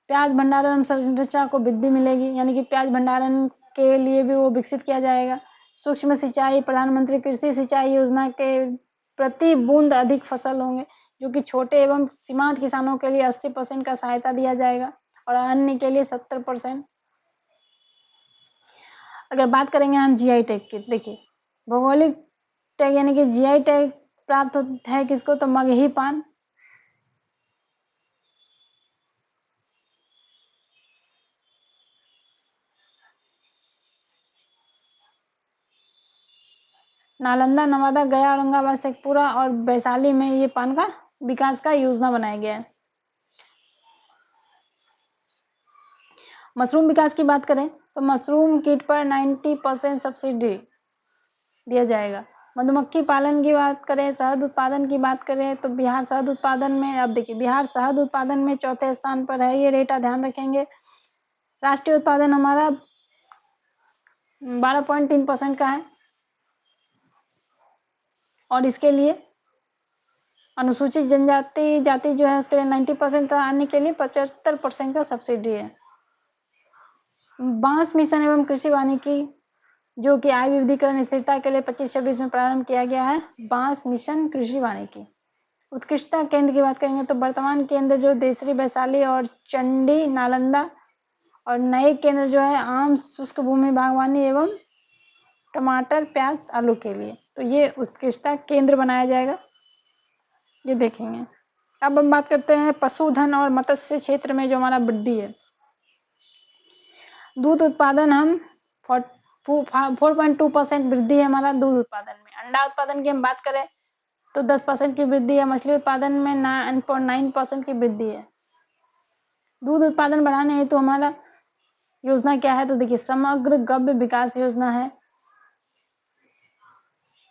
प्याज भंडारण संरचना को वृद्धि मिलेगी, यानी कि प्याज भंडारण के लिए भी वो विकसित किया जाएगा। सूक्ष्म सिंचाई, प्रधानमंत्री कृषि सिंचाई योजना के प्रति बूंद अधिक फसल होंगे, जो कि छोटे एवं सीमांत किसानों के लिए 80% का सहायता दिया जाएगा और अन्य के लिए 70%। अगर बात करेंगे हम जीआई टैग की, देखिए भौगोलिक टैग यानी कि जीआई टैग प्राप्त है किसको, तो मगही पान, नालंदा, नवादा, गया, औरंगाबाद, शेखपुरा और वैशाली में ये पान का विकास का योजना बनाया गया है। मशरूम विकास की बात करें तो मशरूम किट पर 90% सब्सिडी दिया जाएगा। मधुमक्खी पालन की बात करें, शहद उत्पादन की बात करें, तो बिहार शहद उत्पादन में, अब देखिए बिहार शहद उत्पादन में 4थे स्थान पर है, ये डेटा ध्यान रखेंगे। राष्ट्रीय उत्पादन हमारा 12.3% का है, और इसके लिए अनुसूचित जनजाति जाति जो है उसके लिए 90%, अन्य के लिए 75% का सब्सिडी है। बांस मिशन एवं कृषि वानिकी, जो कि आय विविधीकरण स्थिरता के लिए 25-26 में प्रारंभ किया गया है, बांस मिशन कृषि वानिकी। उत्कृष्टता केंद्र की बात करेंगे तो वर्तमान केंद्र जो देसरी, वैशाली और चंडी, नालंदा, और नए केंद्र जो है आम, शुष्क भूमि बागवानी एवं टमाटर, प्याज, आलू के लिए। तो ये उत्कृष्टता केंद्र बनाया जाएगा, ये देखेंगे। अब हम बात करते हैं पशुधन और मत्स्य क्षेत्र में जो हमारा वृद्धि है। दूध उत्पादन हम 4.2% वृद्धि है हमारा दूध उत्पादन में। अंडा उत्पादन की हम बात करें तो 10% की वृद्धि है। मछली उत्पादन में 9.9% की वृद्धि है। दूध उत्पादन बढ़ाने हेतु तो हमारा योजना क्या है, तो देखिए समग्र गव्य विकास योजना है,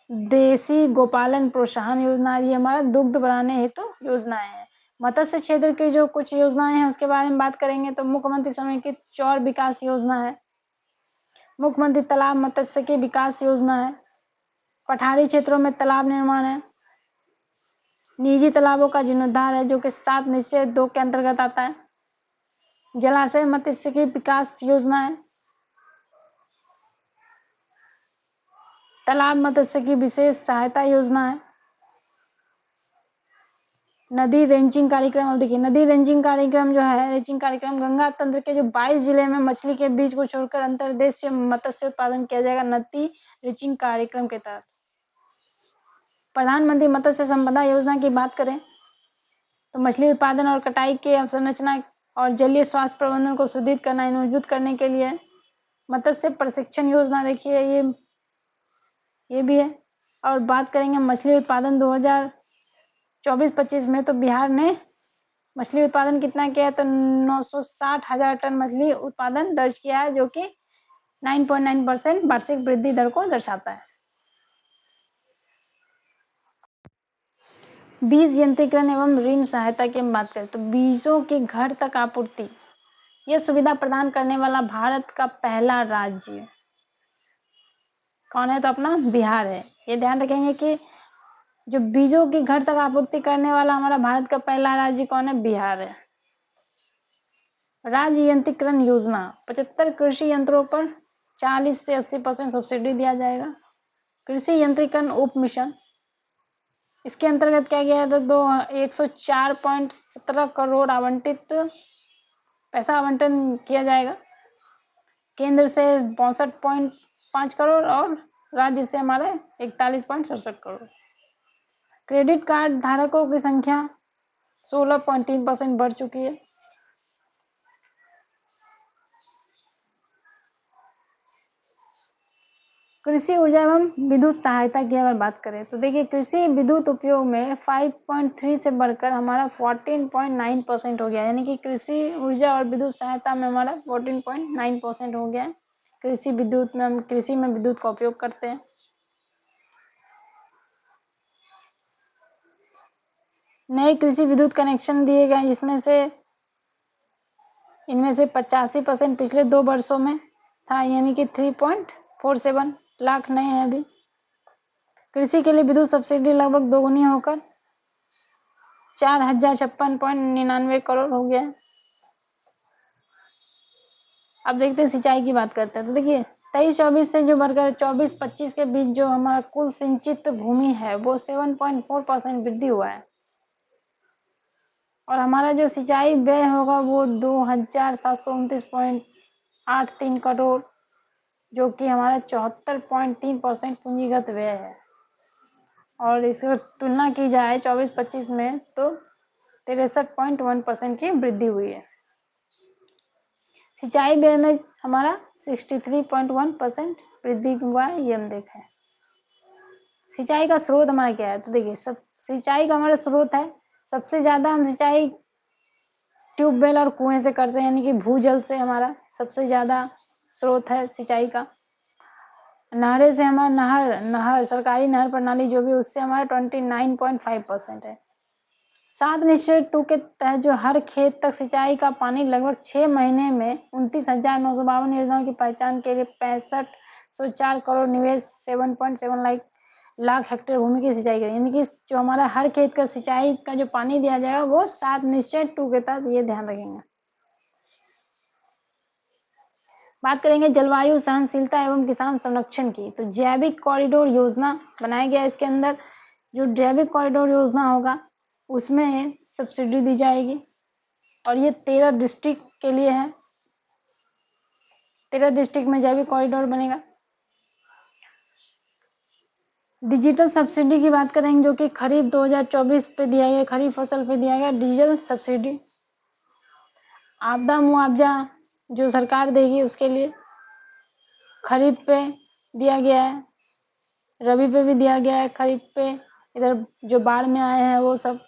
देसी गोपालन प्रोत्साहन योजना, ये हमारा दुग्ध बढ़ाने हेतु तो योजनाएं हैं। मत्स्य क्षेत्र की जो कुछ योजनाएं हैं उसके बारे में बात करेंगे तो मुख्यमंत्री समेकित चौर विकास योजना है, मुख्यमंत्री तालाब मत्स्य की विकास योजना है, पठारी क्षेत्रों में तालाब निर्माण है, निजी तालाबों का जीर्णोद्धार है जो कि 7 निश्चय 2 के अंतर्गत आता है। जलाशय मत्स्यिकी विकास योजना है। तालाब मत्स्यिकी विशेष सहायता योजना है। नदी रेंचिंग कार्यक्रम, और देखिए नदी रेंचिंग कार्यक्रम जो है, रेंचिंग कार्यक्रम गंगा तंत्र के जो 22 जिले में मछली के बीज को छोड़कर अंतर्देशीय मत्स्य उत्पादन किया जाएगा नदी रेंचिंग कार्यक्रम के तहत। प्रधानमंत्री मत्स्य संपदा योजना की बात करें तो मछली उत्पादन और कटाई के अवसंरचना और जलीय स्वास्थ्य प्रबंधन को सुदृढ़ करना, मजबूत करने के लिए मत्स्य प्रशिक्षण योजना, देखिए ये भी है। और बात करेंगे मछली उत्पादन 2024-25 में, तो बिहार ने मछली उत्पादन कितना किया है, तो 960,000 टन मछली उत्पादन दर्ज किया है, जो कि 9.9% वार्षिक वृद्धि दर को दर्शाता है। बीज यंत्रीकरण एवं ऋण सहायता की हम बात करें तो बीजों के घर तक आपूर्ति, यह सुविधा प्रदान करने वाला भारत का पहला राज्य कौन है, तो अपना बिहार है। ये ध्यान रखेंगे कि जो बीजों की घर तक आपूर्ति करने वाला हमारा भारत का पहला राज्य कौन है, बिहार है। राज्य यंत्रीकरण योजना, 75 कृषि यंत्रों पर 40 से 80% सब्सिडी दिया जाएगा। कृषि यंत्रीकरण उप मिशन, इसके अंतर्गत क्या गया है, तो 104.17 करोड़ पैसा आवंटन किया जाएगा। केंद्र से 62.5 करोड़ और राज्य से हमारा 41.67 करोड़। क्रेडिट कार्ड धारकों की संख्या 16.3% बढ़ चुकी है। कृषि ऊर्जा एवं विद्युत सहायता की अगर बात करें तो देखिए कृषि विद्युत उपयोग में 5.3 से बढ़कर हमारा 14.9% हो गया, यानी कि कृषि ऊर्जा और विद्युत सहायता में हमारा 14.9% हो गया है। कृषि विद्युत में हम कृषि में विद्युत का उपयोग करते हैं। नए कृषि विद्युत कनेक्शन दिए गए, जिसमें से इनमें से 85% पिछले 2 वर्षों में था, यानी कि 3.47 लाख नए हैं अभी। कृषि के लिए विद्युत सब्सिडी लगभग दोगुनी होकर 4056.99 करोड़ हो गया। अब देखते हैं सिंचाई की बात करते हैं तो देखिए 23-24 से जो बढ़कर 24-25 के बीच जो हमारा कुल सिंचित भूमि है वो 7.4% वृद्धि हुआ है, और हमारा जो सिंचाई व्यय होगा वो 2729.83 करोड़, जो कि हमारा 74.3% पूंजीगत व्यय है। और इसकी तुलना की जाए 24-25 में तो 63.1% की वृद्धि हुई है। सिंचाई व्यय में हमारा 63.1% वृद्धि हुआ है, ये हम देखें। सिंचाई का स्रोत हमारा क्या है, तो देखिए सिंचाई का हमारा स्रोत है, सबसे ज्यादा हम सिंचाई ट्यूबवेल और कुएं से करते हैं, यानी कि भूजल से हमारा सबसे ज्यादा स्रोत है सिंचाई का। नहरें से हमारा नहर सरकारी नहर प्रणाली जो भी, उससे हमारा 29.5% है। 7 निश्चय 2 के तहत जो हर खेत तक सिंचाई का पानी लगभग 6 महीने में 29,952 योजनाओं की पहचान के लिए 6504 करोड़ निवेश 7.7 लाख हेक्टेयर भूमि की सिंचाई करें, यानी कि जो हमारा हर खेत का सिंचाई का जो पानी दिया जाएगा वो 7 निश्चय 2 के तहत, ये ध्यान रखेंगे। बात करेंगे जलवायु सहनशीलता एवं किसान संरक्षण की, तो जैविक कॉरिडोर योजना बनाया गया। इसके अंदर जो जैविक कॉरिडोर योजना होगा उसमें सब्सिडी दी जाएगी, और ये 13 डिस्ट्रिक्ट के लिए है। 13 डिस्ट्रिक्ट में जैविक कॉरिडोर बनेगा। डिजिटल सब्सिडी की बात करेंगे, जो कि खरीफ 2024 पे दिया गया, खरीफ फसल पे दिया गया डिजिटल सब्सिडी। आपदा मुआवजा जो सरकार देगी उसके लिए खरीफ पे दिया गया है, रबी पे भी दिया गया है, खरीफ पे इधर जो बाढ़ में आए हैं वो सब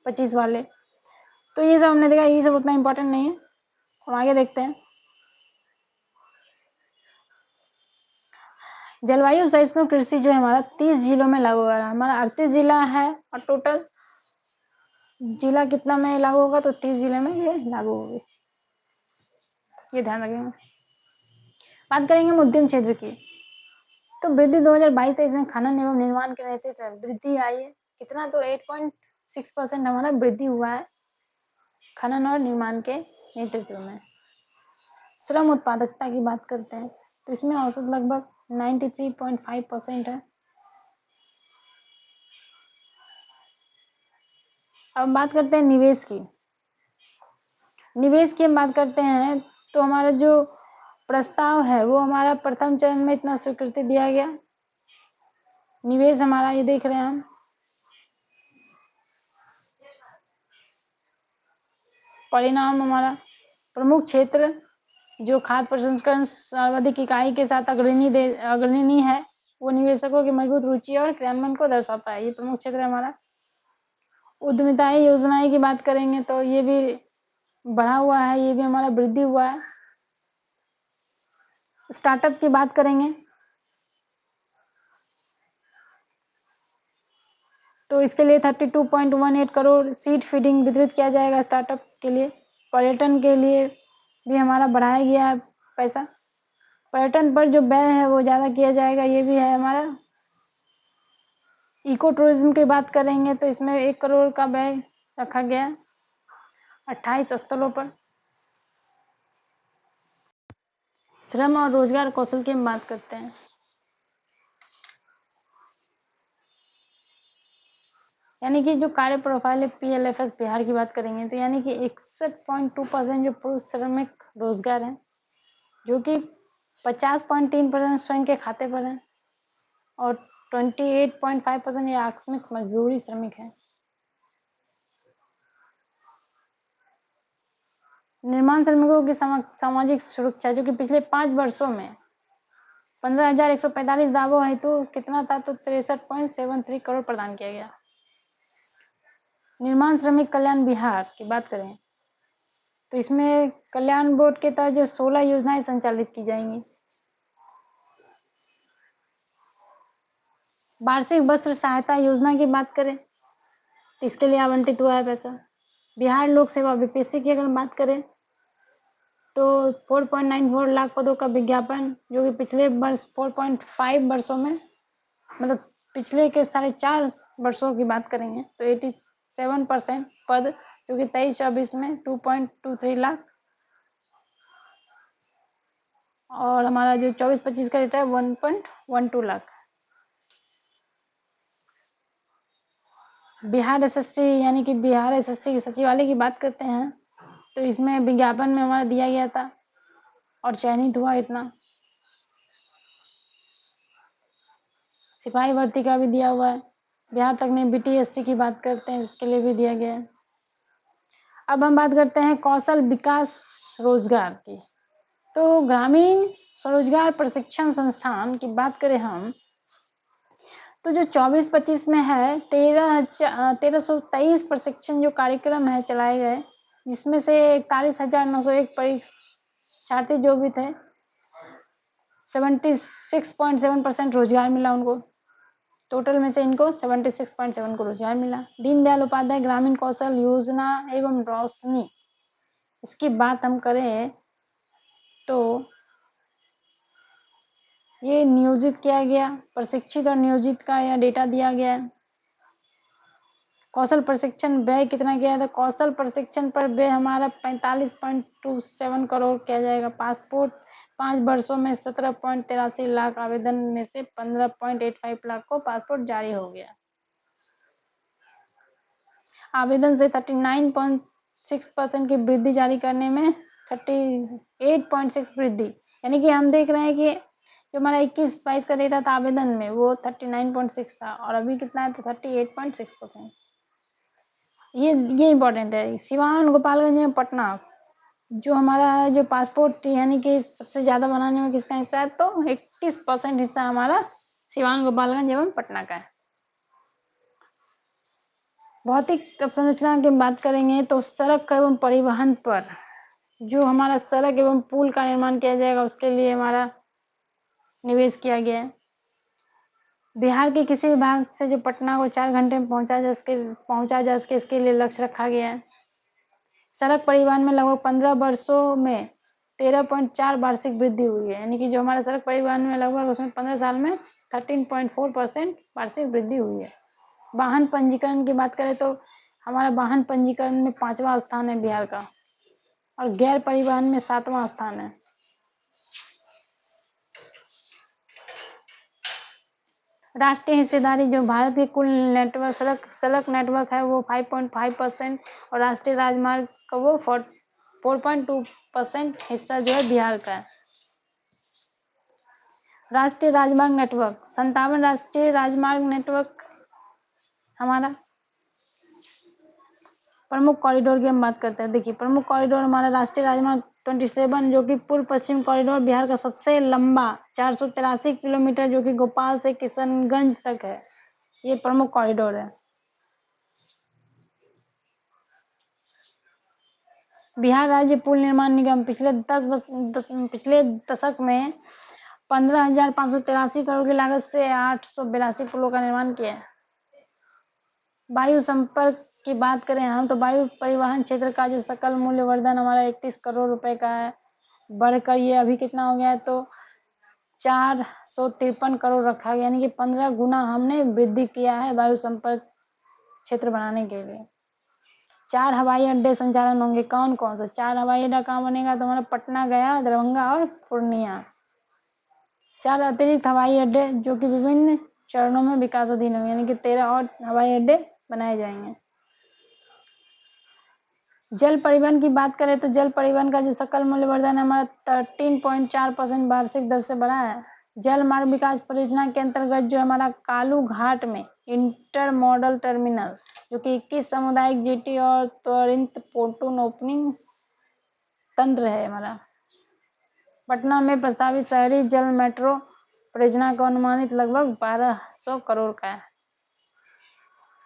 25 वाले, तो ये सब हमने देखा, ये सब उतना इम्पोर्टेंट नहीं है। हम आगे देखते हैं। जलवायु सहिष्णु कृषि जो है हमारा 30 जिलों में लागू होगा। हमारा 38 जिला है और टोटल जिला कितना में लागू होगा, तो 30 जिले में ये लागू होगी, ये ध्यान रखेंगे। बात करेंगे हम उद्यम क्षेत्र की, तो वृद्धि 2022-23 में खनन एवं निर्माण के नेतृत्व में वृद्धि आई है। कितना, तो 6% हमारा वृद्धि हुआ है खनन और निर्माण के नेतृत्व में। श्रम उत्पादकता की बात करते हैं तो इसमें औसत लगभग 93.5% है। अब बात करते हैं निवेश की। निवेश की हम बात करते हैं तो हमारा जो प्रस्ताव है वो हमारा प्रथम चरण में इतना स्वीकृति दिया गया। निवेश हमारा ये देख रहे हैं हम, परिणाम हमारा प्रमुख क्षेत्र जो खाद्य प्रसंस्करण सर्वाधिक इकाई के साथ अग्रणी है वो निवेशकों की मजबूत रुचि और क्रियान्वयन को दर्शाता है। ये प्रमुख क्षेत्र हमारा। उद्यमिता योजनाएं की बात करेंगे तो ये भी बढ़ा हुआ है, ये भी हमारा वृद्धि हुआ है। स्टार्टअप की बात करेंगे तो इसके लिए 32.18 करोड़ सीड फीडिंग वितरित किया जाएगा स्टार्टअप के लिए। पर्यटन के लिए भी हमारा बढ़ाया गया है पैसा। पर्यटन पर जो व्यय है वो ज़्यादा किया जाएगा, ये भी है हमारा। इको टूरिज्म की बात करेंगे तो इसमें 1 करोड़ का व्यय रखा गया है 28 स्थलों पर। श्रम और रोजगार कौशल की हम बात करते हैं। यानी कि जो कार्य प्रोफाइल है PLFS बिहार की बात करेंगे तो यानी कि 61.2% जो पुरुष श्रमिक रोजगार हैं, जो कि 50.3% स्वयं के खाते पर हैं और 28.5% ये आकस्मिक मजबूरी श्रमिक है। निर्माण श्रमिकों की सामाजिक सुरक्षा जो कि पिछले 5 वर्षों में 15,145 दावों हेतु कितना था तो 63.73 करोड़ प्रदान किया गया। निर्माण श्रमिक कल्याण बिहार की बात करें तो इसमें कल्याण बोर्ड के तहत जो 16 योजनाएं संचालित की जाएंगी। वार्षिक वस्त्र सहायता योजना की बात करें तो इसके लिए आवंटित हुआ है पैसा। बिहार लोक सेवा BPSC की अगर बात करें तो 4.94 लाख पदों का विज्ञापन जो कि पिछले वर्ष 4.5 वर्षों में मतलब पिछले के 4.5 वर्षों की बात करेंगे तो 87% पद जो कि 23-24 में 2.23 लाख और हमारा जो 24-25 का रहता है 1.12 लाख। बिहार SSC यानी कि बिहार SSC की सचिवालय की बात करते हैं तो इसमें विज्ञापन में हमारा दिया गया था और चयनित हुआ इतना। सिपाही भर्ती का भी दिया हुआ है। बिहार तकनीक BTSC की बात करते हैं, इसके लिए भी दिया गया है। अब हम बात करते हैं कौशल विकास रोजगार की। तो ग्रामीण स्वरोजगार प्रशिक्षण संस्थान की बात करें हम तो जो 24-25 में है 1323 प्रशिक्षण जो कार्यक्रम है चलाए गए, जिसमें से 41,901 परीक्षार्थी जो भी थे 76.7% रोजगार मिला उनको। टोटल में से इनको 76.7 को रोजगार मिला। दीनदयाल उपाध्याय ग्रामीण कौशल योजना एवं रोशनी इसकी बात हम करें तो ये नियोजित किया गया, प्रशिक्षित और नियोजित का यह डेटा दिया गया है। कौशल प्रशिक्षण व्यय कितना किया है तो कौशल प्रशिक्षण पर व्यय हमारा 45.27 करोड़ किया जाएगा। पासपोर्ट 5 वर्षों में 17.83 लाख आवेदन में से 15.85 लाख को पासपोर्ट जारी हो गया। आवेदन से 39.6% की वृद्धि जारी करने में 38.6 वृद्धि, यानी कि हम देख रहे हैं कि जो हमारा 21-22 का डेटा था आवेदन में वो 39.6 था और अभी कितना है तो 38.6%। ये इम्पोर्टेंट है। सिवान, गोपालगंज में पटना जो हमारा जो पासपोर्ट यानी कि सबसे ज़्यादा बनाने में किसका हिस्सा है तो 21% हिस्सा हमारा सिवान, गोपालगंज एवं पटना का है। भौतिक अवसंरचना की बात करेंगे तो सड़क एवं परिवहन पर जो हमारा सड़क एवं पुल का निर्माण किया जाएगा उसके लिए हमारा निवेश किया गया है। बिहार के किसी भी भाग से जो पटना को 4 घंटे में पहुंचा जा सके इसके लिए लक्ष्य रखा गया है। सड़क परिवहन में लगभग 15 वर्षों में 13.4 वार्षिक वृद्धि हुई है, यानी कि जो हमारा सड़क परिवहन में लगभग उसमें 15 साल में 13.4% वार्षिक वृद्धि हुई है। वाहन पंजीकरण की बात करें तो हमारा वाहन पंजीकरण में 5वां स्थान है बिहार का, और गैर परिवहन में 7वां स्थान है। राष्ट्रीय हिस्सेदारी जो भारत के कुल नेटवर्क सड़क नेटवर्क है वो 5.5% और राष्ट्रीय राजमार्ग का वो 4.2% हिस्सा जो है बिहार का है। राष्ट्रीय राजमार्ग नेटवर्क 57 राष्ट्रीय राजमार्ग नेटवर्क हमारा। प्रमुख कॉरिडोर की हम बात करते हैं। देखिए प्रमुख कॉरिडोर हमारा राष्ट्रीय राजमार्ग 27 जो कि पूर्व पश्चिम कॉरिडोर बिहार का सबसे लंबा 483 किलोमीटर जो कि भोपाल से किशनगंज तक है, ये प्रमुख कॉरिडोर है। बिहार राज्य पुल निर्माण निगम पिछले दशक में 15,583 करोड़ की लागत से 882 पुलों का निर्माण किया है। वायु संपर्क की बात करें हम तो वायु परिवहन क्षेत्र का जो सकल मूल्य वर्धन हमारा 31 करोड़ रुपए का है, बढ़कर ये अभी कितना हो गया है तो 453 करोड़ रखा गया, यानी कि 15 गुना हमने वृद्धि किया है वायु संपर्क क्षेत्र बनाने के लिए। 4 हवाई अड्डे संचालन होंगे। कौन कौन सा 4 हवाई अड्डा कहाँ बनेगा तो हमारा पटना, गया, दरभंगा और पूर्णिया। 4 अतिरिक्त हवाई अड्डे जो कि विभिन्न चरणों में विकासाधीन होंगे, यानी कि 13 और हवाई अड्डे बनाए जाएंगे। जल परिवहन की बात करें तो जल परिवहन का जो सकल मूल्य वर्धन हमारा 13.4% वार्षिक दर से बढ़ा है। जल मार्ग विकास परियोजना के अंतर्गत जो हमारा कालू घाट में इंटर मॉडल टर्मिनल जो कि 21 सामुदायिक जेटी और त्वरित पोर्टून ओपनिंग तंत्र है हमारा। पटना में प्रस्तावित शहरी जल मेट्रो परियोजना का अनुमानित लगभग 1200 करोड़ का है।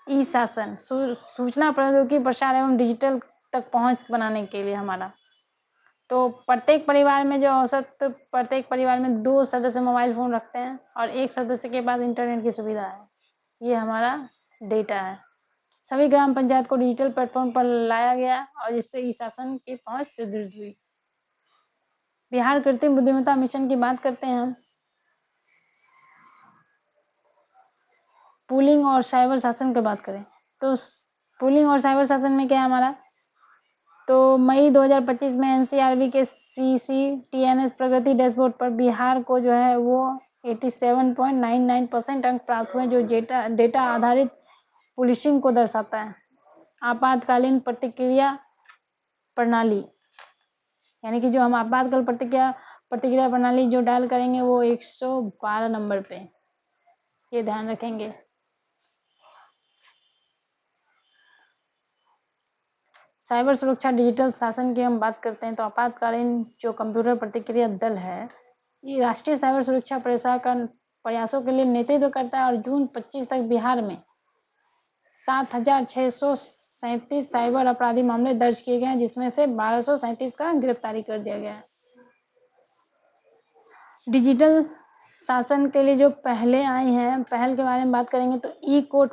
ई शासन सूचना प्रौद्योगिकी प्रसार एवं डिजिटल तक पहुंच बनाने के लिए हमारा तो प्रत्येक परिवार में जो औसत प्रत्येक परिवार में 2 सदस्य मोबाइल फोन रखते हैं और 1 सदस्य के पास इंटरनेट की सुविधा है। ये हमारा डेटा है। सभी ग्राम पंचायत को डिजिटल प्लेटफॉर्म पर लाया गया और जिससे ई शासन की पहुंच सुदृढ़ हुई। बिहार कृत्रिम बुद्धिमत्ता मिशन की बात करते हैं हम। पूलिंग और साइबर शासन की बात करें तो पूलिंग और साइबर शासन में क्या है हमारा तो मई 2025 में एनसीआरबी के CCTNS प्रगति डैशबोर्ड पर बिहार को जो है वो 87.99% अंक प्राप्त हुए, जो डेटा आधारित पुलिसिंग को दर्शाता है। आपातकालीन प्रतिक्रिया प्रणाली यानी कि जो हम आपातकाल प्रतिक्रिया प्रणाली जो डायल करेंगे वो 112 नंबर पे, ये ध्यान रखेंगे। साइबर सुरक्षा डिजिटल शासन की हम बात करते हैं तो आपातकालीन जो कंप्यूटर प्रतिक्रिया दल है ये राष्ट्रीय साइबर सुरक्षा प्रयासों के लिए नेतृत्व करता है और जून 25 तक बिहार में 7,637 साइबर अपराधी मामले दर्ज किए गए हैं, जिसमें से 1237 का गिरफ्तारी कर दिया गया है। डिजिटल शासन के लिए जो पहले आई हैं पहल के बारे में बात करेंगे तो ई कोर्ट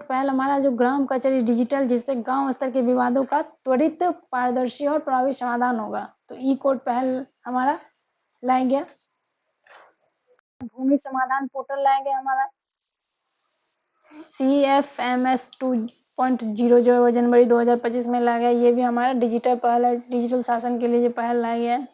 पहल हमारा जो ग्राम कचहरी डिजिटल, जिससे गांव स्तर के विवादों का त्वरित, पारदर्शी और प्रभावी समाधान होगा। तो ई कोर्ट पहल हमारा लाया गया। भूमि समाधान पोर्टल लाया गया हमारा CFMS 2.0 जो जनवरी 2025 में लाया गया। ये भी हमारा डिजिटल पहल है। डिजिटल शासन के लिए जो पहल लाया गया है।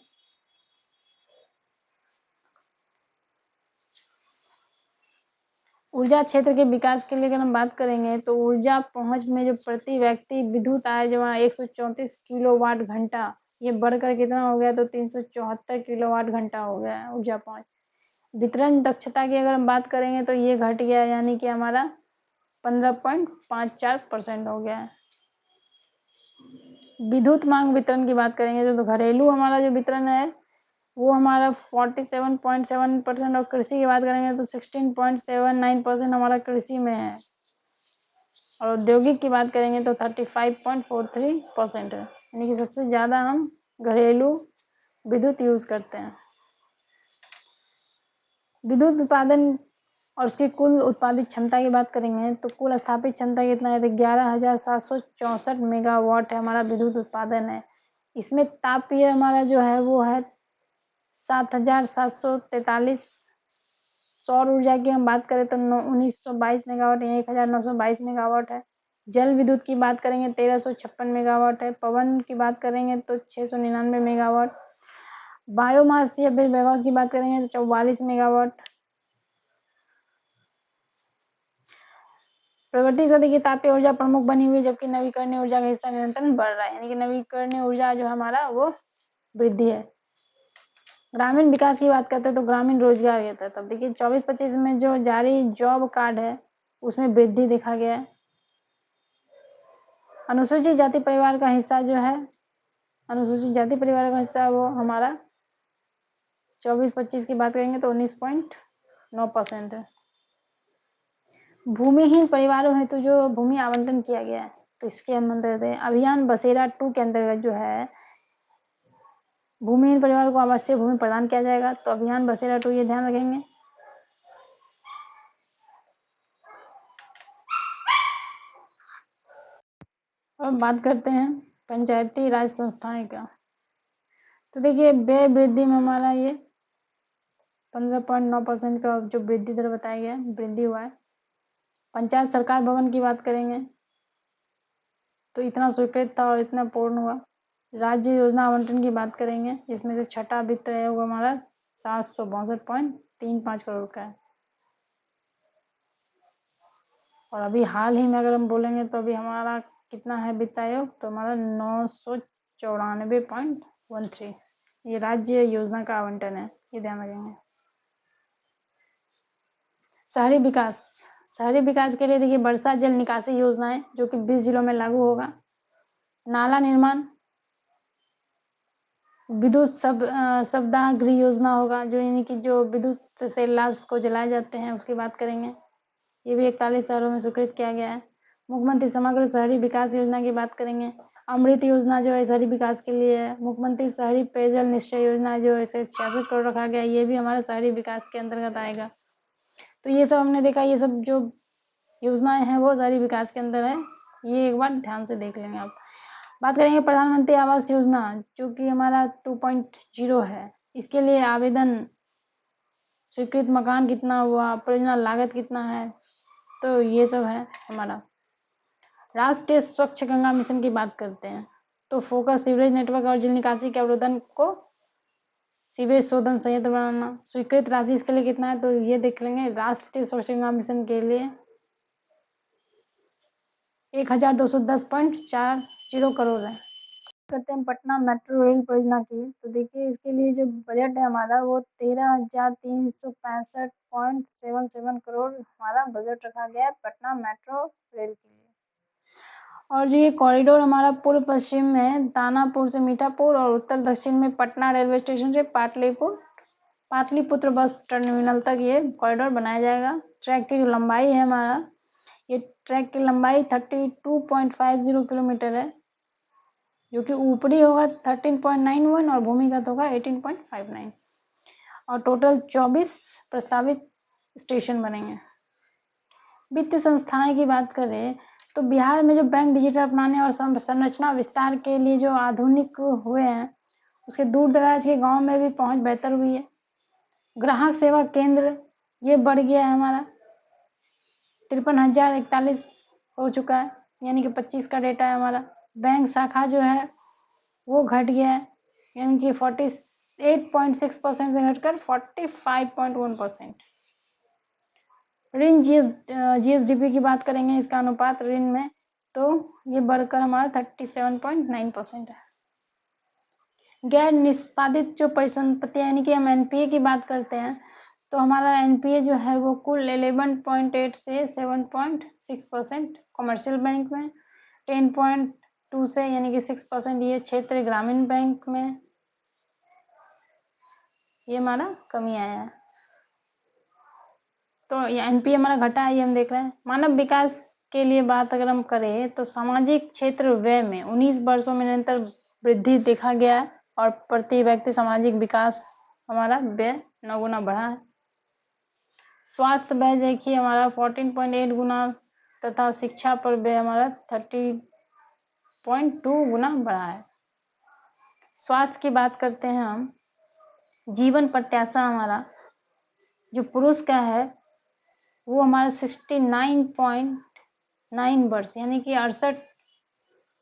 ऊर्जा क्षेत्र के विकास के लिए अगर हम बात करेंगे तो ऊर्जा पहुंच में जो प्रति व्यक्ति विद्युत आय जो 134 किलोवाट घंटा, ये बढ़कर कितना हो गया तो 374 किलोवाट घंटा हो गया है ऊर्जा पहुंच। वितरण दक्षता की अगर हम बात करेंगे तो ये घट गया, यानी कि हमारा 15.54% हो गया है। विद्युत मांग वितरण की बात करेंगे तो घरेलू हमारा जो वितरण है वो हमारा 47.7% और कृषि की बात करेंगे तो 16.79% हमारा कृषि में है और औद्योगिक की बात करेंगे तो 35.43% है, यानी कि सबसे ज़्यादा हम घरेलू विद्युत यूज करते हैं। विद्युत उत्पादन और उसकी कुल उत्पादित क्षमता की बात करेंगे तो कुल स्थापित क्षमता कितना है तो 11,764 मेगावाट है हमारा विद्युत उत्पादन है। इसमें तापीय हमारा जो है वो है 7,743। सौर ऊर्जा की हम बात करें तो 1922 मेगावाट या 1,922 मेगावाट है। जल विद्युत की बात करेंगे 1356 मेगावाट है। पवन की बात करेंगे तो 699 मेगावाट। बायोमास या बायोगैस की बात करेंगे तो 44 मेगावाट। प्रवृत्ति गति की तापीय ऊर्जा प्रमुख बनी हुई, जबकि नवीकरणीय ऊर्जा का हिस्सा निरंतर बढ़ रहा है, यानी कि नवीकरणीय ऊर्जा जो हमारा वो वृद्धि है। ग्रामीण विकास की बात करते हैं तो ग्रामीण रोजगार के तहत अब देखिए 24-25 में जो जारी जॉब कार्ड है उसमें वृद्धि देखा गया है। अनुसूचित जाति परिवार का हिस्सा जो है, अनुसूचित जाति परिवार का हिस्सा वो हमारा 24-25 की बात करेंगे तो 19.9% है। भूमिहीन परिवारों हेतु जो भूमि आवंटन किया गया है तो इसके अंतर्गत अभियान बसेरा 2 के अंतर्गत जो है भूमिहीन परिवार को आवासीय भूमि प्रदान किया जाएगा। तो अभियान बसेरा 2 ये ध्यान रखेंगे। अब बात करते हैं पंचायती राज संस्थाएं का। तो देखिए व्यय वृद्धि में हमारा ये 15.9% का जो वृद्धि दर बताया गया है वृद्धि हुआ है। पंचायत सरकार भवन की बात करेंगे तो इतना स्वीकृत था और इतना पूर्ण हुआ। राज्य योजना आवंटन की बात करेंगे जिसमें से छठा वित्त आयोग हमारा 762.35 करोड़ का है। और अभी हाल ही में अगर हम बोलेंगे तो अभी हमारा कितना है वित्त आयोग, तो हमारा 994.13 ये राज्य योजना का आवंटन है, ये ध्यान रखेंगे। शहरी विकास, शहरी विकास के लिए देखिए वर्षा जल निकासी योजनाएं जो कि 20 जिलों में लागू होगा। नाला निर्माण, विद्युत सप्ताह गृह योजना होगा जो यानी कि जो विद्युत से लाश को जलाए जाते हैं उसकी बात करेंगे। ये भी 41 शहरों में स्वीकृत किया गया है। मुख्यमंत्री समग्र शहरी विकास योजना की बात करेंगे। अमृत योजना जो है शहरी विकास के लिए है। मुख्यमंत्री शहरी पेयजल निश्चय योजना जो है 66 करोड़ रखा गया, ये भी हमारे शहरी विकास के अंतर्गत आएगा। तो ये सब हमने देखा, ये सब जो योजनाएं हैं वो शहरी विकास के अंदर है, ये एक बार ध्यान से देख लेंगे आप। बात करेंगे प्रधानमंत्री आवास योजना जो कि हमारा 2.0 है। इसके लिए आवेदन, स्वीकृत मकान कितना हुआ, परियोजना लागत कितना है, तो ये सब है हमारा। राष्ट्रीय स्वच्छ गंगा मिशन की बात करते हैं तो फोकस सीवरेज नेटवर्क और जल निकासी के अवरोधन को सीवेज शोधन संयंत्र बनाना। स्वीकृत राशि इसके लिए कितना है तो ये देख लेंगे। राष्ट्रीय स्वच्छ गंगा मिशन के लिए 1210.40 करोड़ है। करते हैं पटना मेट्रो रेल परियोजना की, तो देखिए इसके लिए जो बजट है हमारा वो 13,365.77 करोड़ हमारा बजट रखा गया है पटना मेट्रो रेल के लिए। और जो ये कॉरिडोर हमारा पूर्व पश्चिम में दानापुर से मीठापुर और उत्तर दक्षिण में पटना रेलवे स्टेशन से पाटलिपुत्र बस टर्मिनल तक ये कॉरिडोर बनाया जाएगा। ट्रैक की जो लंबाई है हमारा, ये ट्रैक की लंबाई 32.50 किलोमीटर है, जो कि ऊपरी होगा 13.91 और भूमिगत होगा 18.59 और टोटल 24 प्रस्तावित स्टेशन बनेंगे। वित्तीय संस्थाएं की बात करें तो बिहार में जो बैंक डिजिटल अपनाने और संरचना विस्तार के लिए जो आधुनिक हुए हैं उसके दूर दराज के गांव में भी पहुंच बेहतर हुई है। ग्राहक सेवा केंद्र ये बढ़ गया है हमारा, 53,041 हो चुका है, यानी कि 25 का डेटा है हमारा। बैंक शाखा जो है वो घट गया है, यानी कि 48.6% से घटकर 45.1%। ऋण जीएसडीपी की बात करेंगे, इसका अनुपात ऋण में तो ये बढ़कर हमारा 37.9% है। गैर निष्पादित जो परिसंपत्ति यानी कि हम एनपीए की बात करते हैं तो हमारा एनपीए जो है वो कुल 11.8 से 7.6%, कमर्शियल बैंक में 10.2 से यानी कि 6% ये क्षेत्रीय ग्रामीण बैंक में ये हमारा कमी आया है। तो ये एनपीए हमारा घटा है, ये हम देख रहे हैं। मानव विकास के लिए बात अगर हम करें तो सामाजिक क्षेत्र व्यय में 19 वर्षों में निरंतर वृद्धि देखा गया है और प्रति व्यक्ति सामाजिक विकास हमारा व्यय 9 गुना बढ़ा है। स्वास्थ्य व्यय देखिए हमारा 14.8 गुना तथा शिक्षा पर व्यय हमारा 30.2 गुना बढ़ा है। स्वास्थ्य की बात करते हैं हम, जीवन प्रत्याशा हमारा जो पुरुष का है वो हमारा 69 9 वर्ष यानी कि 68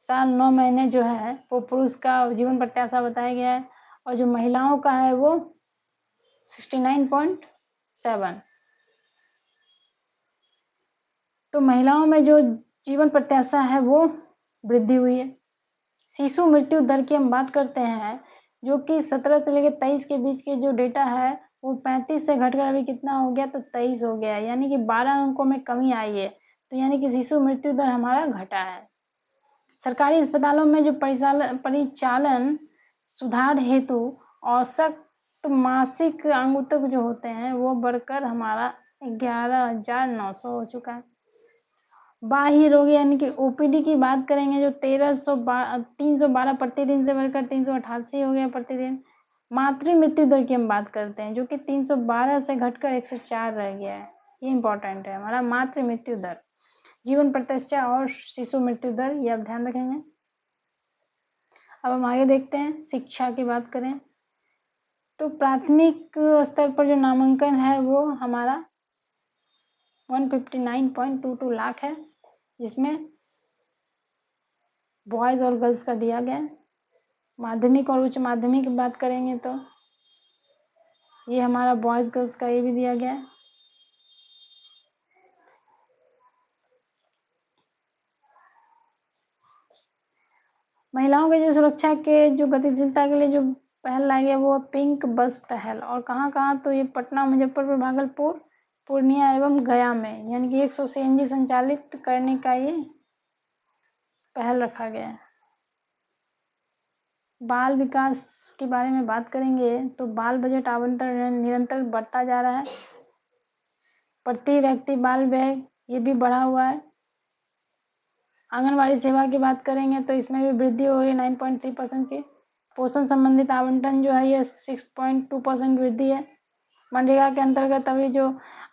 साल 9 महीने जो है वो पुरुष का जीवन प्रत्याशा बताया गया है, और जो महिलाओं का है वो 69.7। तो महिलाओं में जो जीवन प्रत्याशा है वो वृद्धि हुई है। शिशु मृत्यु दर की हम बात करते हैं, जो कि 17 से लेकर 23 के बीच के जो डेटा है वो 35 से घटकर अभी कितना हो गया, तो 23 हो गया है, यानी कि 12 अंकों में कमी आई है। तो यानी कि शिशु मृत्यु दर हमारा घटा है। सरकारी अस्पतालों में जो परिचालन सुधार हेतु औसत मासिक अंगुतक जो होते हैं वो बढ़कर हमारा 11,900 हो चुका है। बाह्य रोग यानी कि ओपीडी की बात करेंगे, जो 312 प्रतिदिन से बढ़कर 388 हो गया प्रतिदिन। मातृ मृत्यु दर की हम बात करते हैं, जो कि 312 से घटकर 104 रह गया है। ये इंपॉर्टेंट है हमारा मातृ मृत्यु दर। जीवन प्रत्याशा और शिशु मृत्यु दर ये आप ध्यान रखेंगे। अब हम आगे देखते हैं, शिक्षा की बात करें तो प्राथमिक स्तर पर जो नामांकन है वो हमारा 159.22 लाख है, जिसमें बॉयज और गर्ल्स का दिया गया है। माध्यमिक और उच्च माध्यमिक की बात करेंगे तो ये हमारा बॉयज गर्ल्स का ये भी दिया गया है। महिलाओं के जो सुरक्षा के जो गतिशीलता के लिए जो पहल लाई है वो पिंक बस पहल, और कहाँ कहाँ, तो ये पटना, मुजफ्फरपुर, भागलपुर, पूर्णिया एवं गया में, यानी कि 100 CNG संचालित करने का ये पहल रखा गया है। बाल विकास के बारे में बात करेंगे तो बाल बजट आवंटन निरंतर बढ़ता जा रहा है। प्रति व्यक्ति बाल व्यय ये भी बढ़ा हुआ है। आंगनबाड़ी सेवा की बात करेंगे तो इसमें भी वृद्धि हो गई 9.3% की। पोषण संबंधित आवंटन जो है ये 6.2% वृद्धि है। मनरेगा के अंतर्गत अभी जो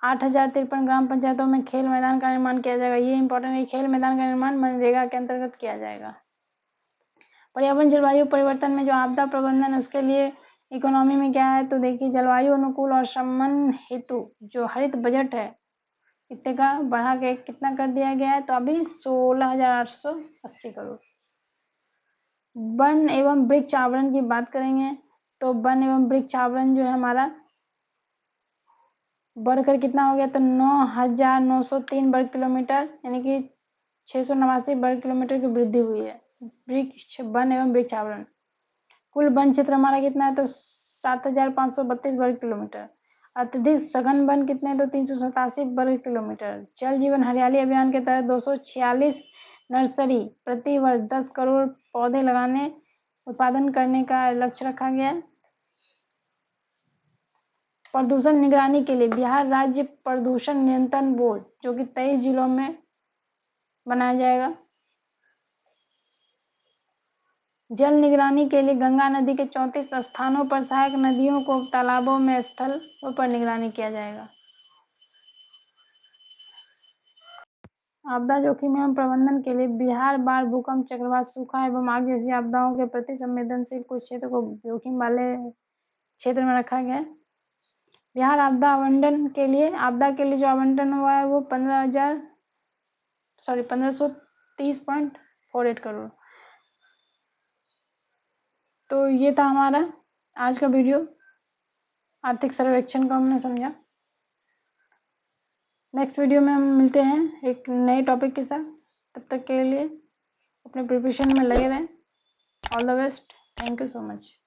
8,053 ग्राम पंचायतों में खेल मैदान का निर्माण किया जाएगा। ये इंपॉर्टेंट है, खेल मैदान का निर्माण मनरेगा के अंतर्गत किया जाएगा। पर्यावरण जलवायु परिवर्तन में जो आपदा प्रबंधन है उसके लिए इकोनॉमी में क्या है, तो देखिए जलवायु अनुकूल और शमन हेतु जो हरित बजट है कितने का बढ़ा के कितना कर दिया गया है, तो अभी 16,880 करोड़। वन एवं वृक्ष आवरण की बात करेंगे तो वन एवं वृक्ष आवरण जो है हमारा बढ़कर कितना हो गया, तो 9,903 वर्ग किलोमीटर, यानी कि 689 वर्ग किलोमीटर की वृद्धि हुई है वृक्ष वन एवं वृक्ष आवरण। कुल वन क्षेत्र हमारा कितना है, तो 7,532 वर्ग किलोमीटर। अत्यधिक सघन वन कितने, तो 387 वर्ग किलोमीटर। जल जीवन हरियाली अभियान के तहत 246 नर्सरी प्रति वर्ष 10 करोड़ पौधे लगाने उत्पादन करने का लक्ष्य रखा गया है। प्रदूषण निगरानी के लिए बिहार राज्य प्रदूषण नियंत्रण बोर्ड जो कि 23 जिलों में बनाया जाएगा। जल निगरानी के लिए गंगा नदी के 34 स्थानों पर सहायक नदियों को तालाबों में स्थल पर निगरानी किया जाएगा। आपदा जोखिम एवं प्रबंधन के लिए बिहार बाढ़, भूकंप, चक्रवात, सूखा एवं आग जैसी आपदाओं के प्रति संवेदनशील कुछ क्षेत्र को जोखिम वाले क्षेत्र में रखा गया है। बिहार आपदा के लिए जो आवंटन हुआ है वो 1530.48 करोड़। तो ये था हमारा आज का वीडियो, आर्थिक सर्वेक्षण को हमने समझा। नेक्स्ट वीडियो में हम मिलते हैं एक नए टॉपिक के साथ। तब तक के लिए अपने प्रिपरेशन में लगे रहें। All the best. Thank you so much.